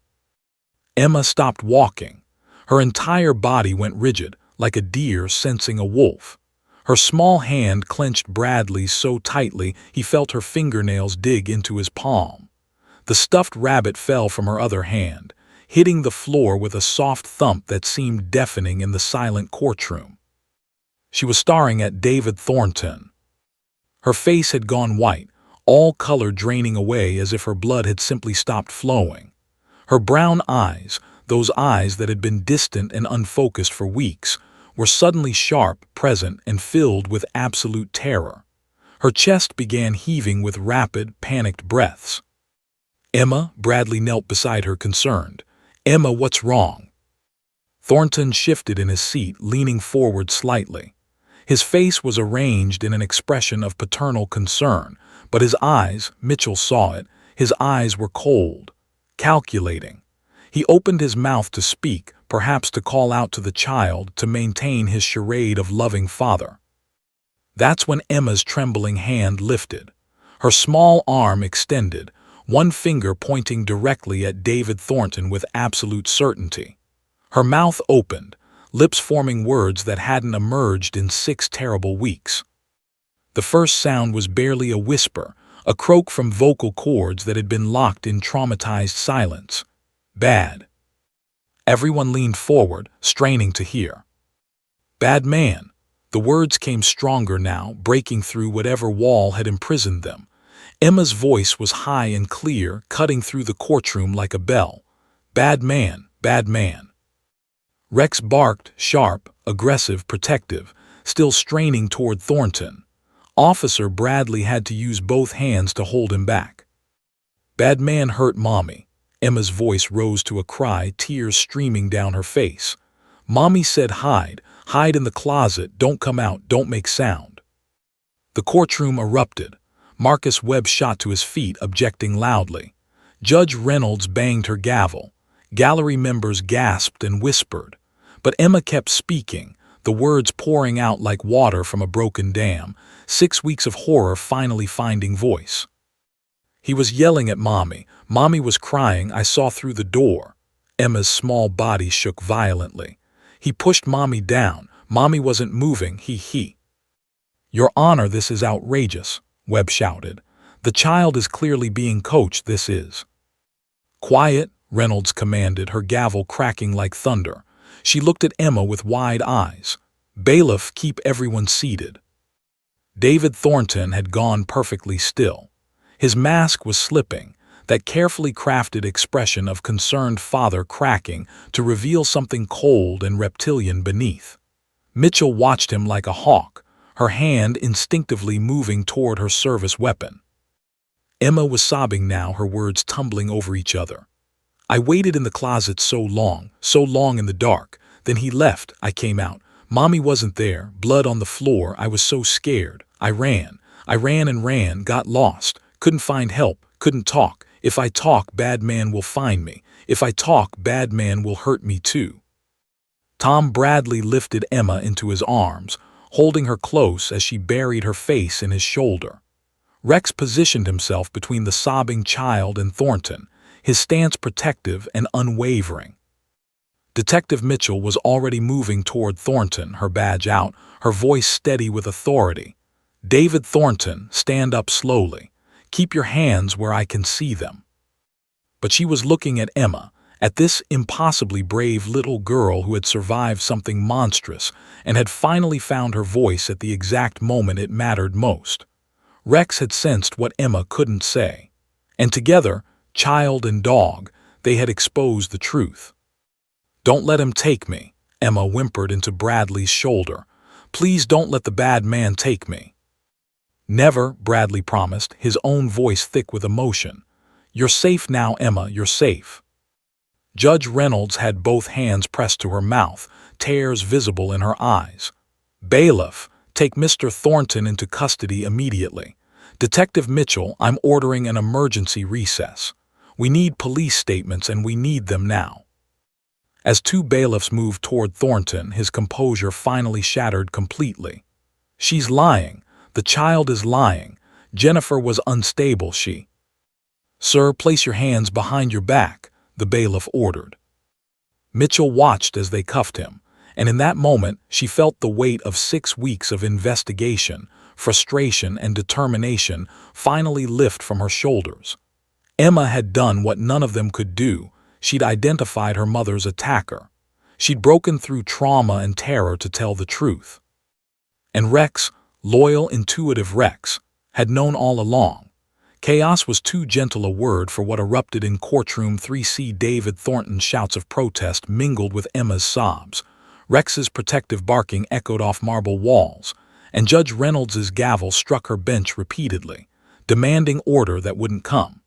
[SPEAKER 1] Emma stopped walking. Her entire body went rigid, like a deer sensing a wolf. Her small hand clenched Bradley's so tightly he felt her fingernails dig into his palm. The stuffed rabbit fell from her other hand, hitting the floor with a soft thump that seemed deafening in the silent courtroom. She was staring at David Thornton. Her face had gone white, all color draining away as if her blood had simply stopped flowing. Her brown eyes, those eyes that had been distant and unfocused for weeks, were suddenly sharp, present, and filled with absolute terror. Her chest began heaving with rapid, panicked breaths. "Emma," Bradley knelt beside her, concerned. "Emma, what's wrong?" Thornton shifted in his seat, leaning forward slightly. His face was arranged in an expression of paternal concern, but his eyes, Mitchell saw it, his eyes were cold, calculating. He opened his mouth to speak, perhaps to call out to the child, to maintain his charade of loving father. That's when Emma's trembling hand lifted. Her small arm extended, one finger pointing directly at David Thornton with absolute certainty. Her mouth opened, lips forming words that hadn't emerged in 6 terrible weeks. The first sound was barely a whisper, a croak from vocal cords that had been locked in traumatized silence. "Bad." Everyone leaned forward, straining to hear. "Bad man." The words came stronger now, breaking through whatever wall had imprisoned them. Emma's voice was high and clear, cutting through the courtroom like a bell. "Bad man, bad man." Rex barked, sharp, aggressive, protective, still straining toward Thornton. Officer Bradley had to use both hands to hold him back. "Bad man hurt Mommy." Emma's voice rose to a cry, tears streaming down her face. "Mommy said hide, hide in the closet, don't come out, don't make sound." The courtroom erupted. Marcus Webb shot to his feet, objecting loudly. Judge Reynolds banged her gavel. Gallery members gasped and whispered. But Emma kept speaking, the words pouring out like water from a broken dam, 6 weeks of horror finally finding voice. "He was yelling at Mommy. Mommy was crying. I saw through the door." Emma's small body shook violently. "He pushed Mommy down. Mommy wasn't moving. He. Your Honor, this is outrageous," Webb shouted. "The child is clearly being coached, this is." "Quiet," Reynolds commanded, her gavel cracking like thunder. She looked at Emma with wide eyes. "Bailiff, keep everyone seated." David Thornton had gone perfectly still. His mask was slipping, that carefully crafted expression of concerned father cracking to reveal something cold and reptilian beneath. Mitchell watched him like a hawk, her hand instinctively moving toward her service weapon. Emma was sobbing now, her words tumbling over each other. "I waited in the closet so long in the dark. Then he left, I came out. Mommy wasn't there, blood on the floor. I was so scared. I ran and ran, got lost, couldn't find help, couldn't talk. If I talk, bad man will find me. If I talk, bad man will hurt me too." Tom Bradley lifted Emma into his arms, holding her close as she buried her face in his shoulder. Rex positioned himself between the sobbing child and Thornton, his stance protective and unwavering. Detective Mitchell was already moving toward Thornton, her badge out, her voice steady with authority. "David Thornton, stand up slowly. Keep your hands where I can see them." But she was looking at Emma, at this impossibly brave little girl who had survived something monstrous and had finally found her voice at the exact moment it mattered most. Rex had sensed what Emma couldn't say, and together, child and dog, they had exposed the truth. "Don't let him take me," Emma whimpered into Bradley's shoulder. "Please don't let the bad man take me." "Never," Bradley promised, his own voice thick with emotion. "You're safe now, Emma, you're safe." Judge Reynolds had both hands pressed to her mouth, tears visible in her eyes. "Bailiff, take Mr. Thornton into custody immediately. Detective Mitchell, I'm ordering an emergency recess. We need police statements and we need them now." As two bailiffs moved toward Thornton, his composure finally shattered completely. "She's lying. The child is lying. Jennifer was unstable, she." "Sir, place your hands behind your back," the bailiff ordered. Mitchell watched as they cuffed him, and in that moment she felt the weight of 6 weeks of investigation, frustration, and determination finally lift from her shoulders. Emma had done what none of them could do. She'd identified her mother's attacker. She'd broken through trauma and terror to tell the truth. And Rex, loyal, intuitive Rex, had known all along. Chaos was too gentle a word for what erupted in courtroom 3C. David Thornton's shouts of protest mingled with Emma's sobs. Rex's protective barking echoed off marble walls, and Judge Reynolds's gavel struck her bench repeatedly, demanding order that wouldn't come.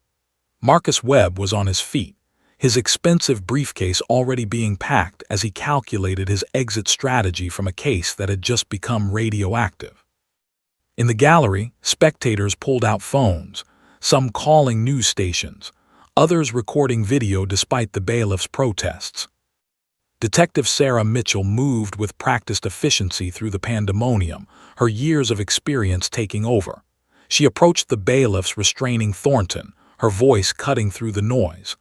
[SPEAKER 1] Marcus Webb was on his feet, his expensive briefcase already being packed as he calculated his exit strategy from a case that had just become radioactive. In the gallery, spectators pulled out phones, some calling news stations, others recording video despite the bailiff's protests. Detective Sarah Mitchell moved with practiced efficiency through the pandemonium, her years of experience taking over. She approached the bailiffs restraining Thornton, her voice cutting through the noise.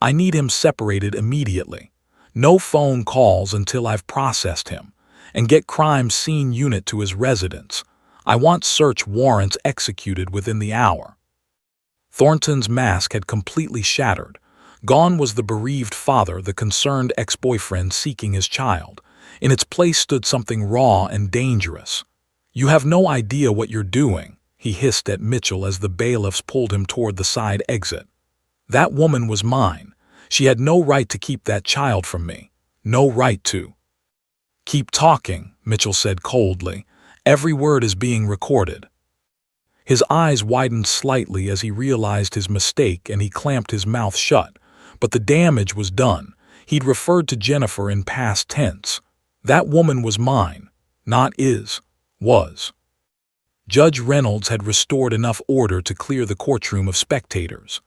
[SPEAKER 1] "I need him separated immediately. No phone calls until I've processed him. And get crime scene unit to his residence. I want search warrants executed within the hour." Thornton's mask had completely shattered. Gone was the bereaved father, the concerned ex-boyfriend seeking his child. In its place stood something raw and dangerous. "You have no idea what you're doing," he hissed at Mitchell as the bailiffs pulled him toward the side exit. "That woman was mine. She had no right to keep that child from me. No right to." "Keep talking," Mitchell said coldly. "Every word is being recorded." His eyes widened slightly as he realized his mistake, and he clamped his mouth shut. But the damage was done. He'd referred to Jennifer in past tense. That woman was mine. Not is. Was. Judge Reynolds had restored enough order to clear the courtroom of spectators.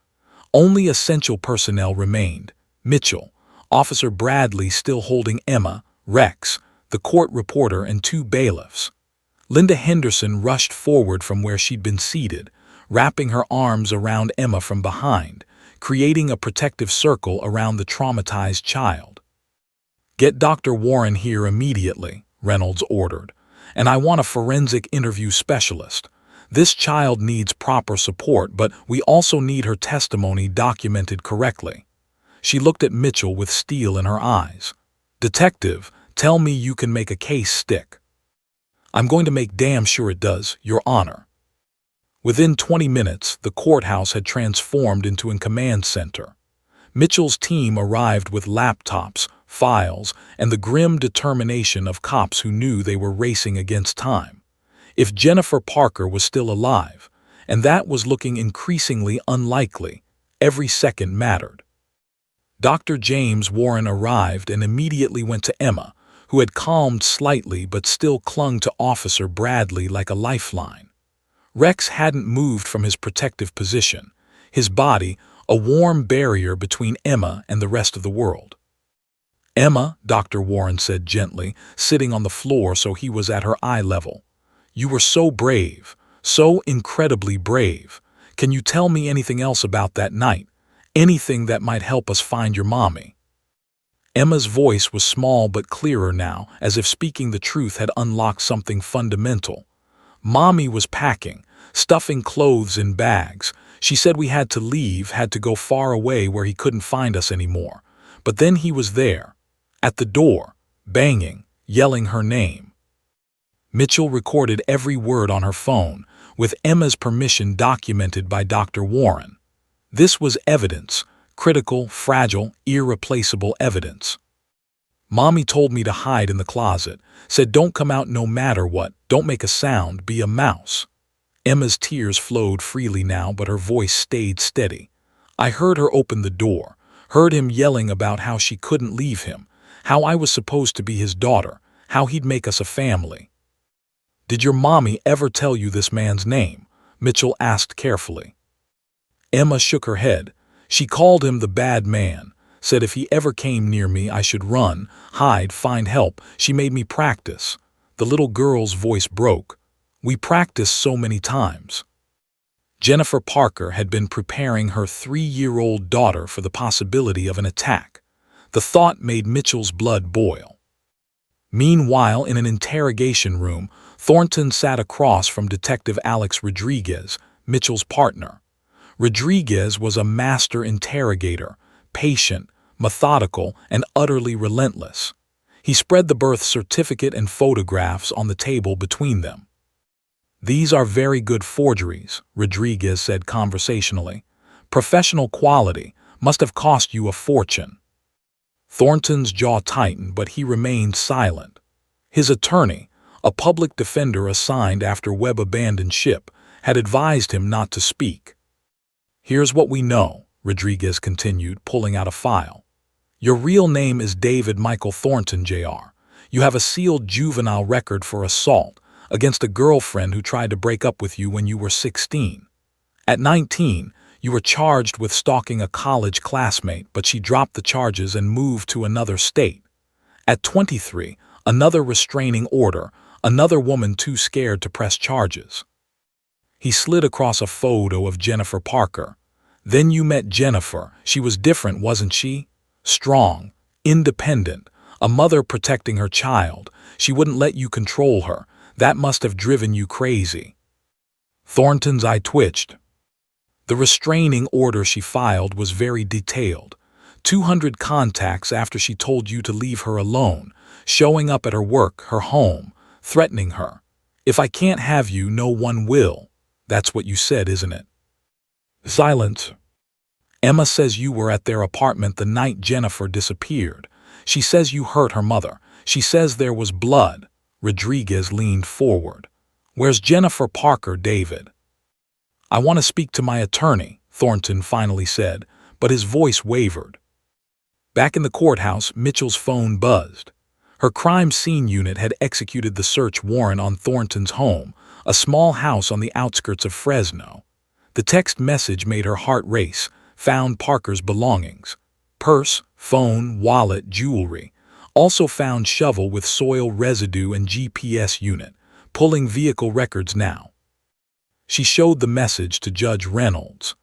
[SPEAKER 1] Only essential personnel remained: Mitchell, Officer Bradley still holding Emma, Rex, the court reporter, and 2 bailiffs. Linda Henderson rushed forward from where she'd been seated, wrapping her arms around Emma from behind, creating a protective circle around the traumatized child. "Get Dr. Warren here immediately," Reynolds ordered. "And I want a forensic interview specialist. This child needs proper support, but we also need her testimony documented correctly." She looked at Mitchell with steel in her eyes. "Detective, tell me you can make a case stick." "I'm going to make damn sure it does, Your Honor." Within 20 minutes, the courthouse had transformed into a command center. Mitchell's team arrived with laptops, files, and the grim determination of cops who knew they were racing against time. If Jennifer Parker was still alive, and that was looking increasingly unlikely, every second mattered. Dr. James Warren arrived and immediately went to Emma, who had calmed slightly but still clung to Officer Bradley like a lifeline. Rex hadn't moved from his protective position, his body a warm barrier between Emma and the rest of the world. "Emma," Dr. Warren said gently, sitting on the floor so he was at her eye level. "You were so brave, so incredibly brave. Can you tell me anything else about that night? Anything that might help us find your mommy?" Emma's voice was small but clearer now, as if speaking the truth had unlocked something fundamental. "Mommy was packing, stuffing clothes in bags. She said we had to leave, had to go far away where he couldn't find us anymore. But then he was there, at the door, banging, yelling her name." Mitchell recorded every word on her phone, with Emma's permission documented by Dr. Warren. This was evidence, critical, fragile, irreplaceable evidence. "Mommy told me to hide in the closet, said don't come out no matter what, don't make a sound, be a mouse." Emma's tears flowed freely now, but her voice stayed steady. "I heard her open the door, heard him yelling about how she couldn't leave him, how I was supposed to be his daughter, how he'd make us a family." "Did your mommy ever tell you this man's name?" Mitchell asked carefully. Emma shook her head. "She called him the bad man, said if he ever came near me I should run, hide, find help. She made me practice." The little girl's voice broke. "We practiced so many times." Jennifer Parker had been preparing her 3-year-old daughter for the possibility of an attack. The thought made Mitchell's blood boil. Meanwhile, in an interrogation room, Thornton sat across from Detective Alex Rodriguez, Mitchell's partner. Rodriguez was a master interrogator, patient, methodical, and utterly relentless. He spread the birth certificate and photographs on the table between them. "These are very good forgeries," Rodriguez said conversationally. "Professional quality, must have cost you a fortune." Thornton's jaw tightened, but he remained silent. His attorney, a public defender assigned after Webb abandoned ship, had advised him not to speak. "Here's what we know," Rodriguez continued, pulling out a file. "Your real name is David Michael Thornton, Jr. You have a sealed juvenile record for assault against a girlfriend who tried to break up with you when you were 16. At 19, you were charged with stalking a college classmate, but she dropped the charges and moved to another state. At 23, another restraining order, another woman too scared to press charges." He slid across a photo of Jennifer Parker. "Then you met Jennifer. She was different, wasn't she? Strong, independent, a mother protecting her child. She wouldn't let you control her. That must have driven you crazy." Thornton's eye twitched. The restraining order she filed was very detailed. 200 contacts after she told you to leave her alone, showing up at her work, her home, threatening her. If I can't have you, no one will. That's what you said, isn't it? Silence. Emma says you were at their apartment the night Jennifer disappeared. She says you hurt her mother. She says there was blood. Rodriguez leaned forward. Where's Jennifer Parker, David? I want to speak to my attorney, Thornton finally said, but his voice wavered. Back in the courthouse, Mitchell's phone buzzed. Her crime scene unit had executed the search warrant on Thornton's home, a small house on the outskirts of Fresno. The text message made her heart race. Found Parker's belongings. Purse, phone, wallet, jewelry. Also found shovel with soil residue and GPS unit. Pulling vehicle records now. She showed the message to Judge Reynolds.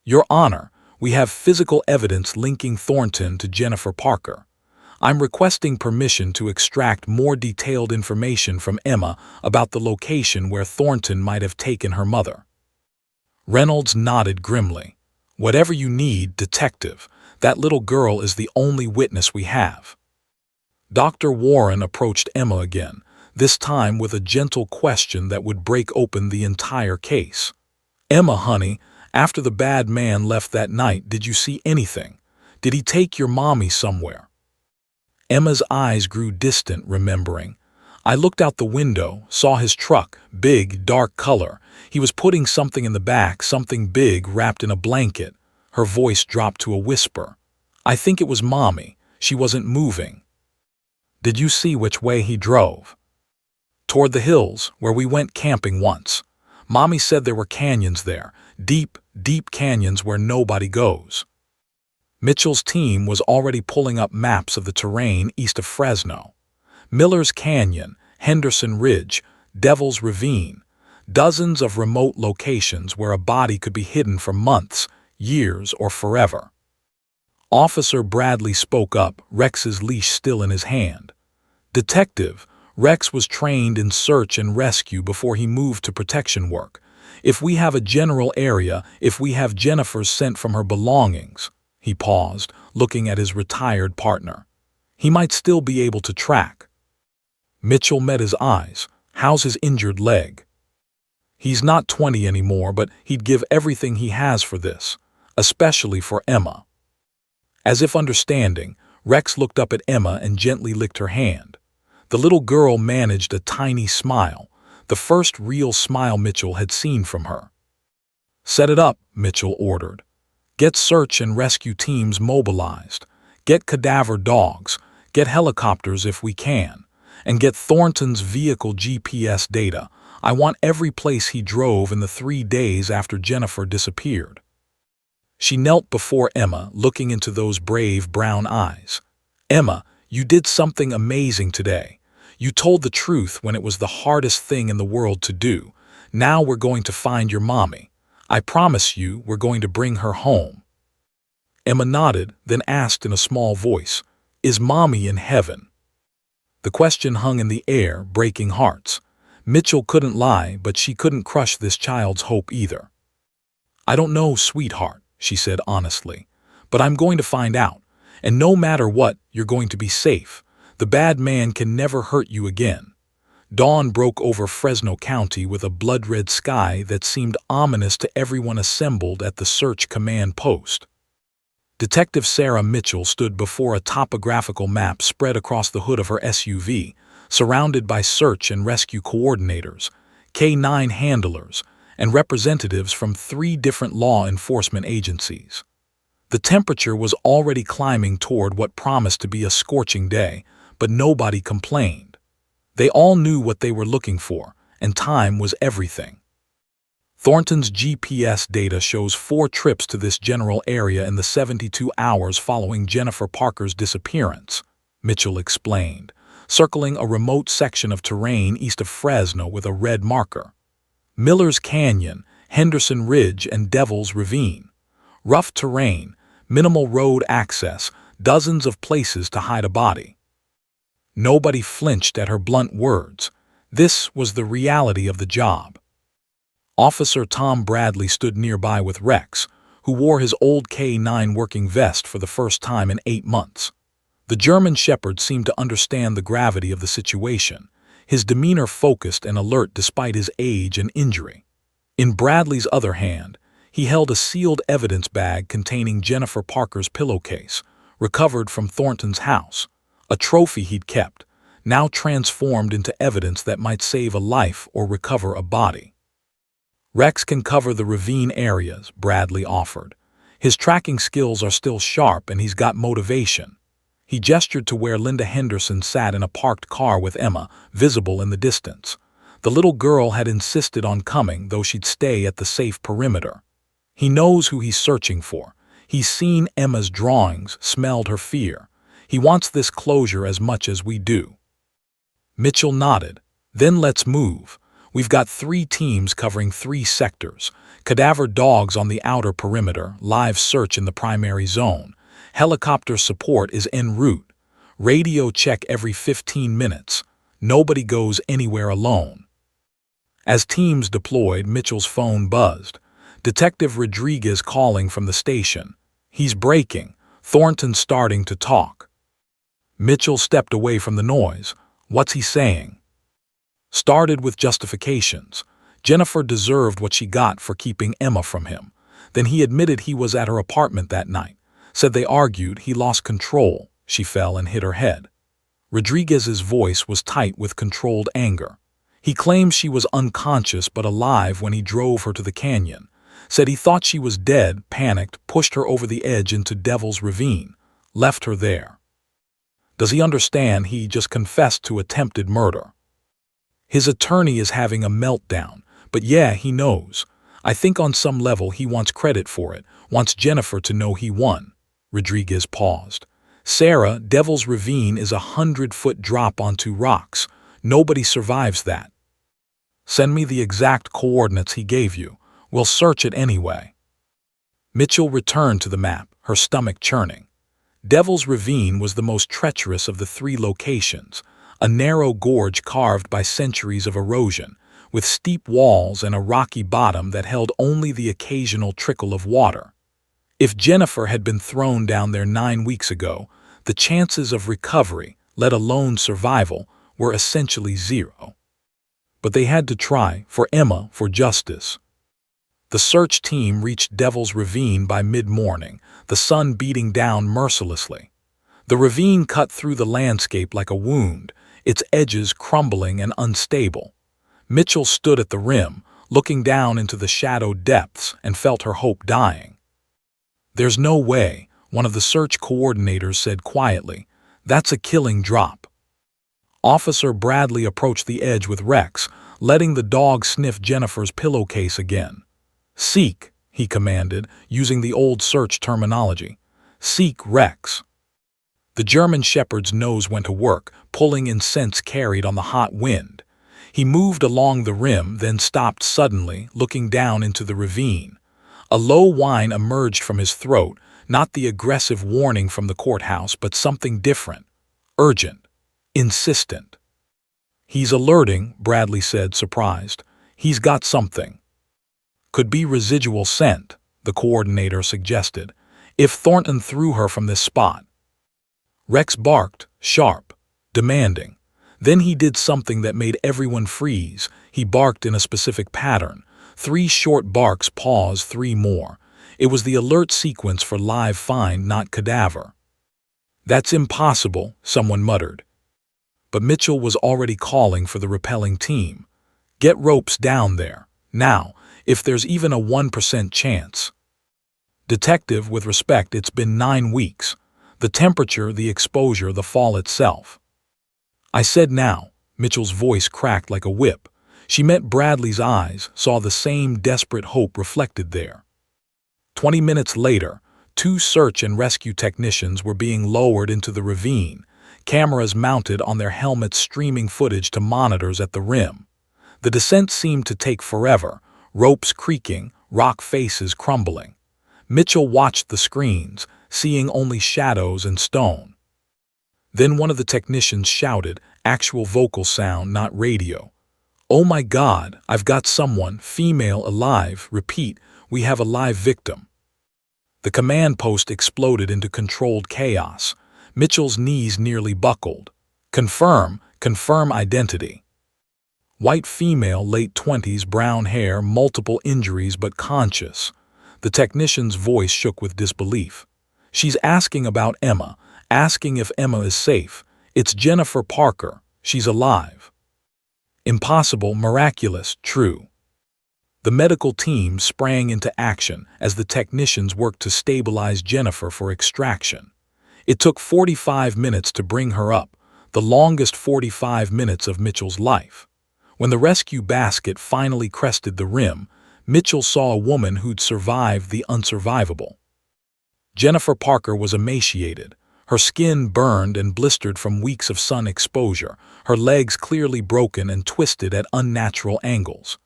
[SPEAKER 1] Your Honor, we have physical evidence linking Thornton to Jennifer Parker. I'm requesting permission to extract more detailed information from Emma about the location where Thornton might have taken her mother. Reynolds nodded grimly. Whatever you need, detective. That little girl is the only witness we have. Dr. Warren approached Emma again, this time with a gentle question that would break open the entire case. Emma, honey, after the bad man left that night, did you see anything? Did he take your mommy somewhere? Emma's eyes grew distant, remembering. I looked out the window, saw his truck, big, dark color. He was putting something in the back, something big wrapped in a blanket. Her voice dropped to a whisper. I think it was Mommy. She wasn't moving. Did you see which way he drove? Toward the hills, where we went camping once. Mommy said there were canyons there, deep, deep canyons where nobody goes. Mitchell's team was already pulling up maps of the terrain east of Fresno. Miller's Canyon, Henderson Ridge, Devil's Ravine, dozens of remote locations where a body could be hidden for months, years, or forever. Officer Bradley spoke up, Rex's leash still in his hand. Detective, Rex was trained in search and rescue before he moved to protection work. If we have a general area, if we have Jennifer's scent from her belongings, he paused, looking at his retired partner. He might still be able to track. Mitchell met his eyes. How's his injured leg? He's not 20 anymore, but he'd give everything he has for this, especially for Emma. As if understanding, Rex looked up at Emma and gently licked her hand. The little girl managed a tiny smile, the first real smile Mitchell had seen from her. Set it up, Mitchell ordered. Get search and rescue teams mobilized. Get cadaver dogs. Get helicopters if we can. And get Thornton's vehicle GPS data. I want every place he drove in the 3 days after Jennifer disappeared. She knelt before Emma, looking into those brave brown eyes. Emma, you did something amazing today. You told the truth when it was the hardest thing in the world to do. Now we're going to find your mommy. I promise you we're going to bring her home. Emma nodded, then asked in a small voice, Is Mommy in heaven? The question hung in the air, breaking hearts. Mitchell couldn't lie, but she couldn't crush this child's hope either. I don't know, sweetheart, she said honestly, but I'm going to find out. And no matter what, you're going to be safe. The bad man can never hurt you again. Dawn broke over Fresno County with a blood-red sky that seemed ominous to everyone assembled at the search command post. Detective Sarah Mitchell stood before a topographical map spread across the hood of her SUV, surrounded by search and rescue coordinators, K-9 handlers, and representatives from 3 different law enforcement agencies. The temperature was already climbing toward what promised to be a scorching day, but nobody complained. They all knew what they were looking for, and time was everything. Thornton's GPS data shows 4 trips to this general area in the 72 hours following Jennifer Parker's disappearance, Mitchell explained, circling a remote section of terrain east of Fresno with a red marker. Miller's Canyon, Henderson Ridge, and Devil's Ravine. Rough terrain, minimal road access, dozens of places to hide a body. Nobody flinched at her blunt words. This was the reality of the job. Officer Tom Bradley stood nearby with Rex, who wore his old K9 working vest for the first time in 8 months. The German shepherd seemed to understand the gravity of the situation, his demeanor focused and alert despite his age and injury. In Bradley's other hand, he held a sealed evidence bag containing Jennifer Parker's pillowcase, recovered from Thornton's house, a trophy he'd kept, now transformed into evidence that might save a life or recover a body. Rex can cover the ravine areas, Bradley offered. His tracking skills are still sharp and he's got motivation. He gestured to where Linda Henderson sat in a parked car with Emma, visible in the distance. The little girl had insisted on coming, though she'd stay at the safe perimeter. He knows who he's searching for. He's seen Emma's drawings, smelled her fear. He wants this closure as much as we do. Mitchell nodded. Then let's move. We've got 3 teams covering 3 sectors. Cadaver dogs on the outer perimeter, live search in the primary zone. Helicopter support is en route. Radio check every 15 minutes. Nobody goes anywhere alone. As teams deployed, Mitchell's phone buzzed. Detective Rodriguez calling from the station. He's breaking. Thornton's starting to talk. Mitchell stepped away from the noise. What's he saying? Started with justifications. Jennifer deserved what she got for keeping Emma from him. Then he admitted he was at her apartment that night. Said they argued, he lost control. She fell and hit her head. Rodriguez's voice was tight with controlled anger. He claimed she was unconscious but alive when he drove her to the canyon. Said he thought she was dead, panicked, pushed her over the edge into Devil's Ravine, left her there. Does he understand he just confessed to attempted murder? His attorney is having a meltdown, but yeah, he knows. I think on some level he wants credit for it, wants Jennifer to know he won. Rodriguez paused. Sarah, Devil's Ravine is a 100-foot drop onto rocks. Nobody survives that. Send me the exact coordinates he gave you. We'll search it anyway. Mitchell returned to the map, her stomach churning. Devil's Ravine was the most treacherous of the 3 locations, a narrow gorge carved by centuries of erosion, with steep walls and a rocky bottom that held only the occasional trickle of water. If Jennifer had been thrown down there 9 weeks ago, the chances of recovery, let alone survival, were essentially 0. But they had to try, for Emma, for justice. The search team reached Devil's Ravine by mid-morning, the sun beating down mercilessly. The ravine cut through the landscape like a wound, its edges crumbling and unstable. Mitchell stood at the rim, looking down into the shadowed depths, and felt her hope dying. There's no way, one of the search coordinators said quietly. That's a killing drop. Officer Bradley approached the edge with Rex, letting the dog sniff Jennifer's pillowcase again. Seek, he commanded, using the old search terminology. Seek Rex. The German shepherd's nose went to work, pulling in scents carried on the hot wind. He moved along the rim, then stopped suddenly, looking down into the ravine. A low whine emerged from his throat, not the aggressive warning from the courthouse, but something different. Urgent. Insistent. He's alerting, Bradley said, surprised. He's got something. Could be residual scent, the coordinator suggested, if Thornton threw her from this spot. Rex barked, sharp, demanding. Then he did something that made everyone freeze. He barked in a specific pattern. 3 short barks, pause, 3 more. It was the alert sequence for live find, not cadaver. That's impossible, someone muttered. But Mitchell was already calling for the rappelling team. Get ropes down there, now, if there's even a 1% chance. Detective, with respect, it's been 9 weeks. The temperature, the exposure, the fall itself. I said now. Mitchell's voice cracked like a whip. She met Bradley's eyes, saw the same desperate hope reflected there. 20 minutes later, 2 search and rescue technicians were being lowered into the ravine, cameras mounted on their helmets streaming footage to monitors at the rim. The descent seemed to take forever, ropes creaking, rock faces crumbling. Mitchell watched the screens, seeing only shadows and stone. Then one of the technicians shouted, actual vocal sound, not radio. Oh my God, I've got someone, female, alive. Repeat, we have a live victim. The command post exploded into controlled chaos. Mitchell's knees nearly buckled. Confirm identity. White female, late 20s, brown hair, multiple injuries but conscious. The technician's voice shook with disbelief. She's asking about Emma, asking if Emma is safe. It's Jennifer Parker. She's alive. Impossible, miraculous, true. The medical team sprang into action as the technicians worked to stabilize Jennifer for extraction. It took 45 minutes to bring her up, the longest 45 minutes of Mitchell's life. When the rescue basket finally crested the rim, Mitchell saw a woman who'd survived the unsurvivable. Jennifer Parker was emaciated, her skin burned and blistered from weeks of sun exposure, her legs clearly broken and twisted at unnatural angles.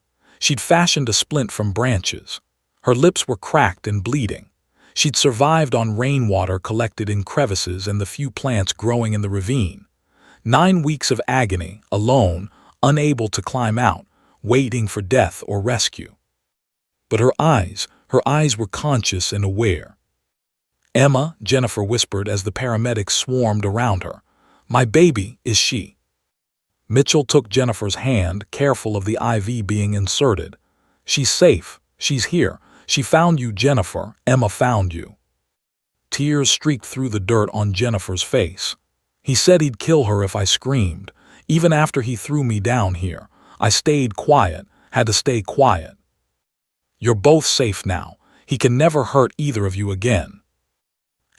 [SPEAKER 1] She'd fashioned a splint from branches. Her lips were cracked and bleeding. She'd survived on rainwater collected in crevices and the few plants growing in the ravine. 9 weeks of agony, alone, unable to climb out, waiting for death or rescue. But her eyes were conscious and aware. "Emma," Jennifer whispered as the paramedics swarmed around her. "My baby, is she?" Mitchell took Jennifer's hand, careful of the IV being inserted. "She's safe. She's here. She found you, Jennifer. Emma found you." Tears streaked through the dirt on Jennifer's face. "He said he'd kill her if I screamed. Even after he threw me down here, I stayed quiet, had to stay quiet. You're both safe now. He can never hurt either of you again."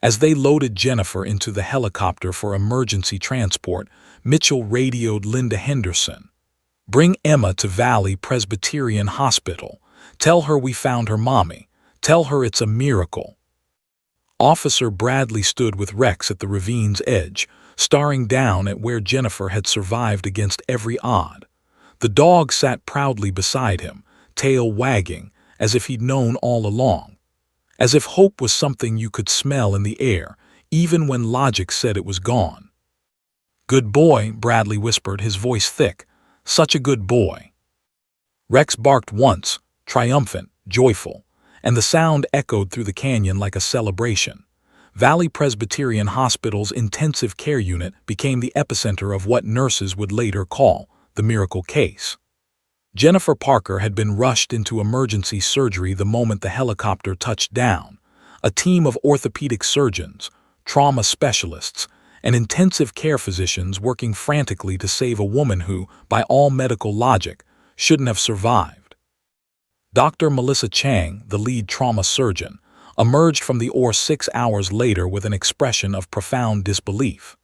[SPEAKER 1] As they loaded Jennifer into the helicopter for emergency transport, Mitchell radioed Linda Henderson. "Bring Emma to Valley Presbyterian Hospital. Tell her we found her mommy. Tell her it's a miracle." Officer Bradley stood with Rex at the ravine's edge, staring down at where Jennifer had survived against every odd. The dog sat proudly beside him, tail wagging, as if he'd known all along. As if hope was something you could smell in the air, even when logic said it was gone. "Good boy," Bradley whispered, his voice thick. "Such a good boy." Rex barked once, triumphant, joyful, and the sound echoed through the canyon like a celebration. Valley Presbyterian Hospital's intensive care unit became the epicenter of what nurses would later call the miracle case. Jennifer Parker had been rushed into emergency surgery the moment the helicopter touched down. A team of orthopedic surgeons, trauma specialists, and intensive care physicians working frantically to save a woman who, by all medical logic, shouldn't have survived. Dr. Melissa Chang, the lead trauma surgeon, emerged from the OR 6 hours later with an expression of profound disbelief.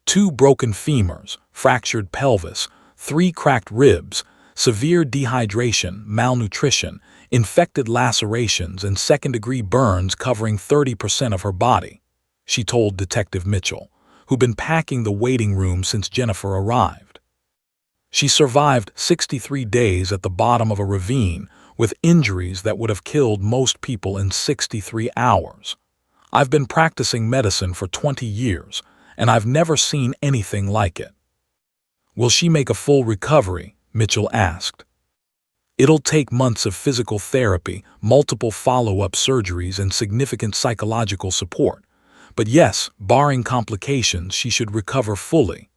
[SPEAKER 1] 2 broken femurs, fractured pelvis, 3 cracked ribs, severe dehydration, malnutrition, infected lacerations, and second-degree burns covering 30% of her body, she told Detective Mitchell, who'd been packing the waiting room since Jennifer arrived. She survived 63 days at the bottom of a ravine with injuries that would have killed most people in 63 hours. "I've been practicing medicine for 20 years, and I've never seen anything like it." "Will she make a full recovery?" Mitchell asked. "It'll take months of physical therapy, multiple follow-up surgeries, and significant psychological support. But yes, barring complications, she should recover fully."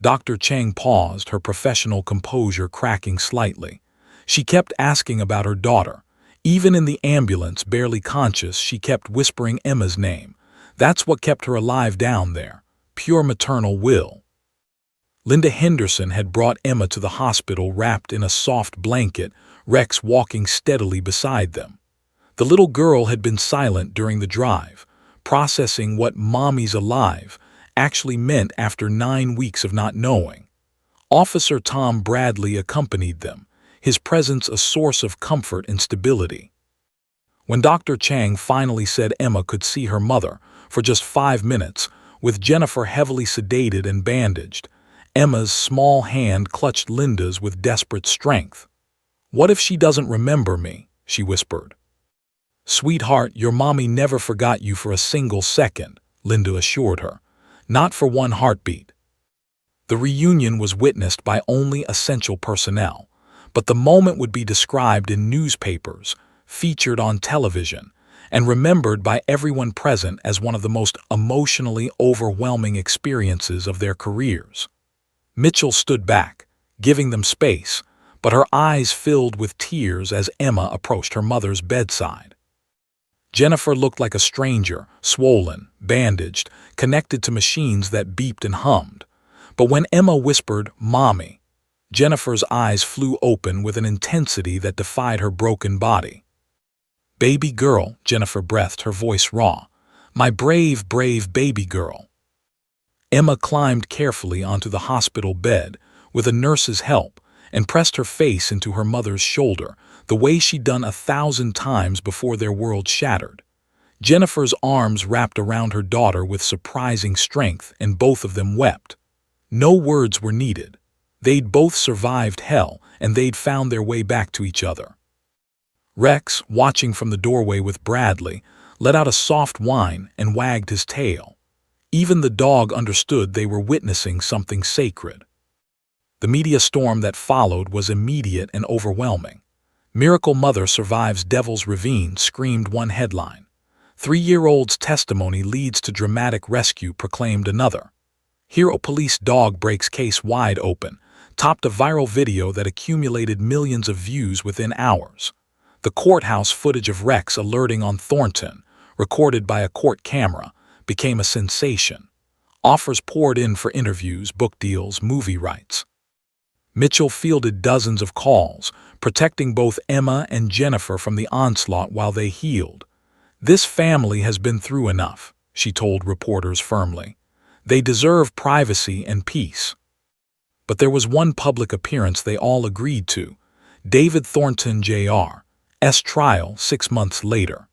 [SPEAKER 1] Dr. Chang paused, her professional composure cracking slightly. She kept asking about her daughter. Even in the ambulance, barely conscious, she kept whispering Emma's name. That's what kept her alive down there. Pure maternal will. Linda Henderson had brought Emma to the hospital wrapped in a soft blanket, Rex walking steadily beside them. The little girl had been silent during the drive, processing what "mommy's alive" actually meant after 9 weeks of not knowing. Officer Tom Bradley accompanied them, his presence a source of comfort and stability. When Dr. Chang finally said Emma could see her mother for just 5 minutes, with Jennifer heavily sedated and bandaged, Emma's small hand clutched Linda's with desperate strength. "What if she doesn't remember me?" she whispered. "Sweetheart, your mommy never forgot you for a single second," Linda assured her. "Not for one heartbeat." The reunion was witnessed by only essential personnel, but the moment would be described in newspapers, featured on television, and remembered by everyone present as one of the most emotionally overwhelming experiences of their careers. Mitchell stood back, giving them space, but her eyes filled with tears as Emma approached her mother's bedside. Jennifer looked like a stranger, swollen, bandaged, connected to machines that beeped and hummed. But when Emma whispered, "Mommy," Jennifer's eyes flew open with an intensity that defied her broken body. "Baby girl," Jennifer breathed, her voice raw. "My brave, brave baby girl." Emma climbed carefully onto the hospital bed, with a nurse's help, and pressed her face into her mother's shoulder, the way she'd done 1,000 times before their world shattered. Jennifer's arms wrapped around her daughter with surprising strength, and both of them wept. No words were needed. They'd both survived hell, and they'd found their way back to each other. Rex, watching from the doorway with Bradley, let out a soft whine and wagged his tail. Even the dog understood they were witnessing something sacred. The media storm that followed was immediate and overwhelming. "Miracle Mother Survives Devil's Ravine," screamed one headline. "3-year-old's testimony leads to dramatic rescue," proclaimed another. "Hero Police Dog Breaks Case Wide Open," topped a viral video that accumulated millions of views within hours. The courthouse footage of Rex alerting on Thornton, recorded by a court camera, became a sensation. Offers poured in for interviews, book deals, movie rights. Mitchell fielded dozens of calls, protecting both Emma and Jennifer from the onslaught while they healed. "This family has been through enough," she told reporters firmly. "They deserve privacy and peace." But there was one public appearance they all agreed to: David Thornton Jr.'s trial 6 months later.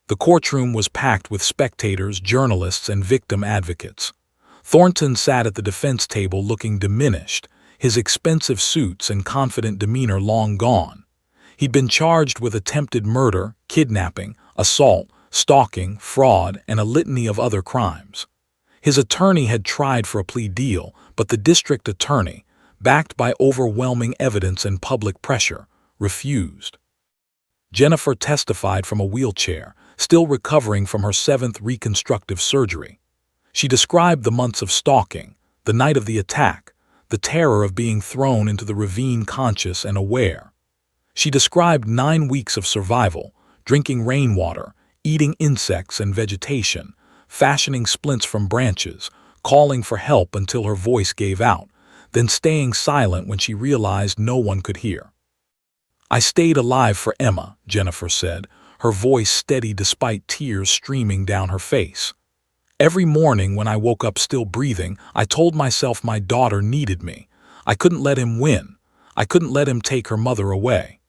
[SPEAKER 1] The courtroom was packed with spectators, journalists, and victim advocates. Thornton sat at the defense table looking diminished, his expensive suits and confident demeanor long gone. He'd been charged with attempted murder, kidnapping, assault, stalking, fraud, and a litany of other crimes. His attorney had tried for a plea deal, but the district attorney, backed by overwhelming evidence and public pressure, refused. Jennifer testified from a wheelchair, still recovering from her 7th reconstructive surgery. She described the months of stalking, the night of the attack, the terror of being thrown into the ravine conscious and aware. She described 9 weeks of survival, drinking rainwater, eating insects and vegetation, fashioning splints from branches, calling for help until her voice gave out, then staying silent when she realized no one could hear. "I stayed alive for Emma," Jennifer said, her voice steady despite tears streaming down her face. "Every morning when I woke up still breathing, I told myself my daughter needed me. I couldn't let him win. I couldn't let him take her mother away."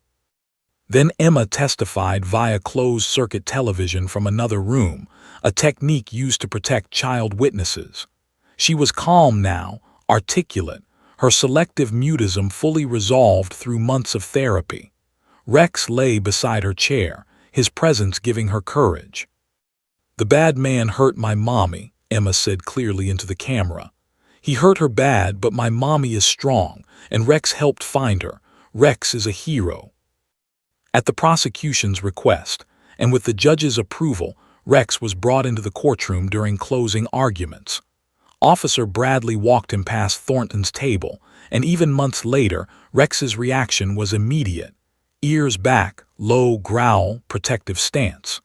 [SPEAKER 1] Then Emma testified via closed-circuit television from another room, a technique used to protect child witnesses. She was calm now, articulate, her selective mutism fully resolved through months of therapy. Rex lay beside her chair, his presence giving her courage. "The bad man hurt my mommy," Emma said clearly into the camera. "He hurt her bad, but my mommy is strong, and Rex helped find her. Rex is a hero." At the prosecution's request, and with the judge's approval, Rex was brought into the courtroom during closing arguments. Officer Bradley walked him past Thornton's table, and even months later, Rex's reaction was immediate. Ears back, low growl, protective stance.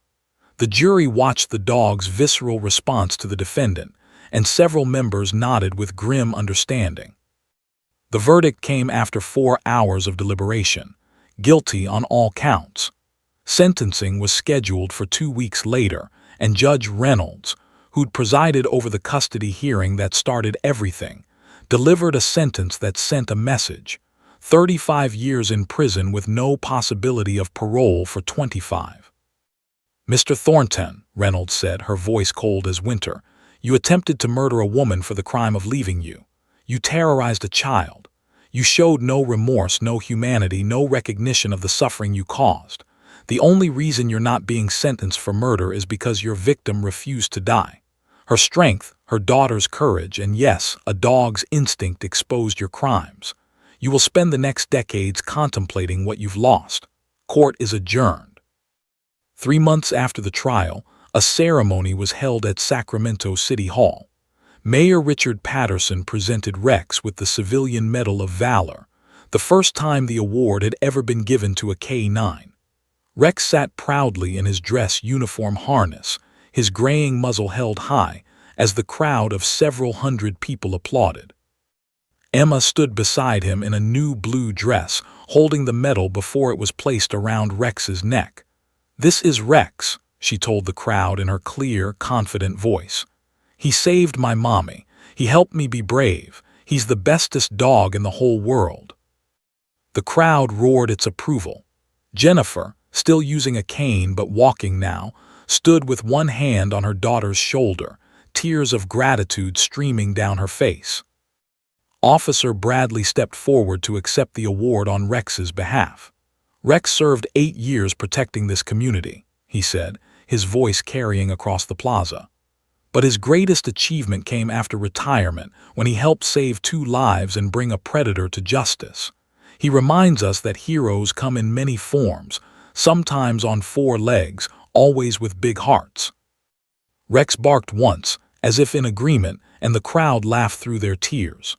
[SPEAKER 1] The jury watched the dog's visceral response to the defendant, and several members nodded with grim understanding. The verdict came after 4 hours of deliberation: guilty on all counts. Sentencing was scheduled for 2 weeks later, and Judge Reynolds, who'd presided over the custody hearing that started everything, delivered a sentence that sent a message: 35 years in prison with no possibility of parole for 25. "Mr. Thornton," Reynolds said, her voice cold as winter, "you attempted to murder a woman for the crime of leaving you. You terrorized a child. You showed no remorse, no humanity, no recognition of the suffering you caused. The only reason you're not being sentenced for murder is because your victim refused to die. Her strength, her daughter's courage, and yes, a dog's instinct exposed your crimes. You will spend the next decades contemplating what you've lost. Court is adjourned." 3 months after the trial, a ceremony was held at Sacramento City Hall. Mayor Richard Patterson presented Rex with the Civilian Medal of Valor, the first time the award had ever been given to a K-9. Rex sat proudly in his dress uniform harness, his graying muzzle held high, as the crowd of several hundred people applauded. Emma stood beside him in a new blue dress, holding the medal before it was placed around Rex's neck. "This is Rex," she told the crowd in her clear, confident voice. "He saved my mommy. He helped me be brave. He's the bestest dog in the whole world." The crowd roared its approval. Jennifer, still using a cane but walking now, stood with one hand on her daughter's shoulder, tears of gratitude streaming down her face. Officer Bradley stepped forward to accept the award on Rex's behalf. "Rex served 8 years protecting this community," he said, his voice carrying across the plaza. "But his greatest achievement came after retirement, when he helped save 2 lives and bring a predator to justice. He reminds us that heroes come in many forms, sometimes on 4 legs, always with big hearts." Rex barked once, as if in agreement, and the crowd laughed through their tears.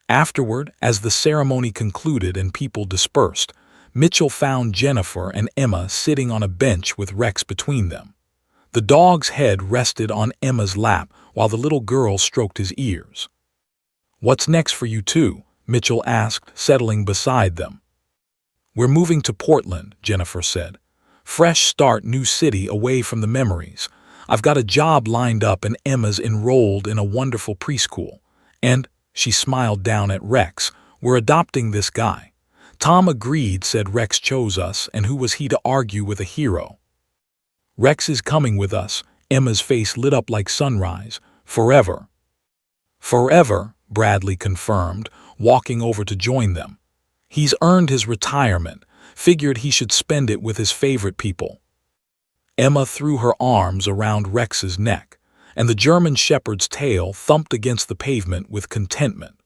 [SPEAKER 1] Afterward, as the ceremony concluded and people dispersed, Mitchell found Jennifer and Emma sitting on a bench with Rex between them. The dog's head rested on Emma's lap while the little girl stroked his ears. "What's next for you two?" Mitchell asked, settling beside them. "We're moving to Portland," Jennifer said. "Fresh start, new city, away from the memories. I've got a job lined up and Emma's enrolled in a wonderful preschool. And," she smiled down at Rex, "we're adopting this guy. Tom agreed, said Rex chose us, and who was he to argue with a hero?" "Rex is coming with us." Emma's face lit up like sunrise. "Forever." "Forever," Bradley confirmed, walking over to join them. "He's earned his retirement, figured he should spend it with his favorite people." Emma threw her arms around Rex's neck, and the German shepherd's tail thumped against the pavement with contentment.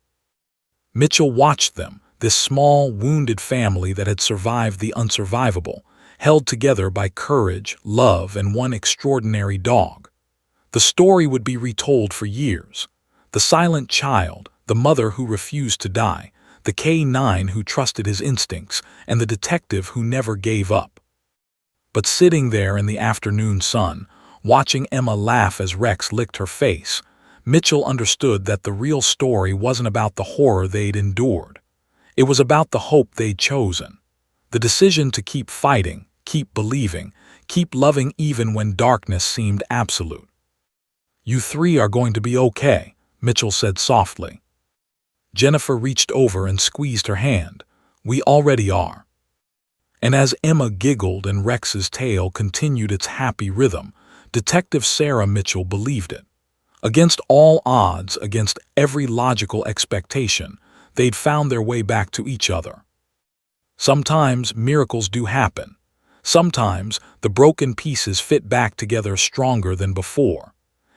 [SPEAKER 1] Mitchell watched them, this small, wounded family that had survived the unsurvivable, held together by courage, love, and one extraordinary dog. The story would be retold for years. The silent child, the mother who refused to die, the K-9 who trusted his instincts, and the detective who never gave up. But sitting there in the afternoon sun, watching Emma laugh as Rex licked her face, Mitchell understood that the real story wasn't about the horror they'd endured. It was about the hope they'd chosen. The decision to keep fighting, keep believing, keep loving even when darkness seemed absolute. "You 3 are going to be okay," Mitchell said softly. Jennifer reached over and squeezed her hand. "We already are." And as Emma giggled and Rex's tail continued its happy rhythm, Detective Sarah Mitchell believed it. Against all odds, against every logical expectation, they'd found their way back to each other. Sometimes miracles do happen. Sometimes the broken pieces fit back together stronger than before.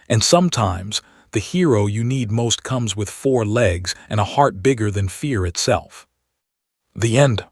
[SPEAKER 1] And sometimes the hero you need most comes with 4 legs and a heart bigger than fear itself. The end.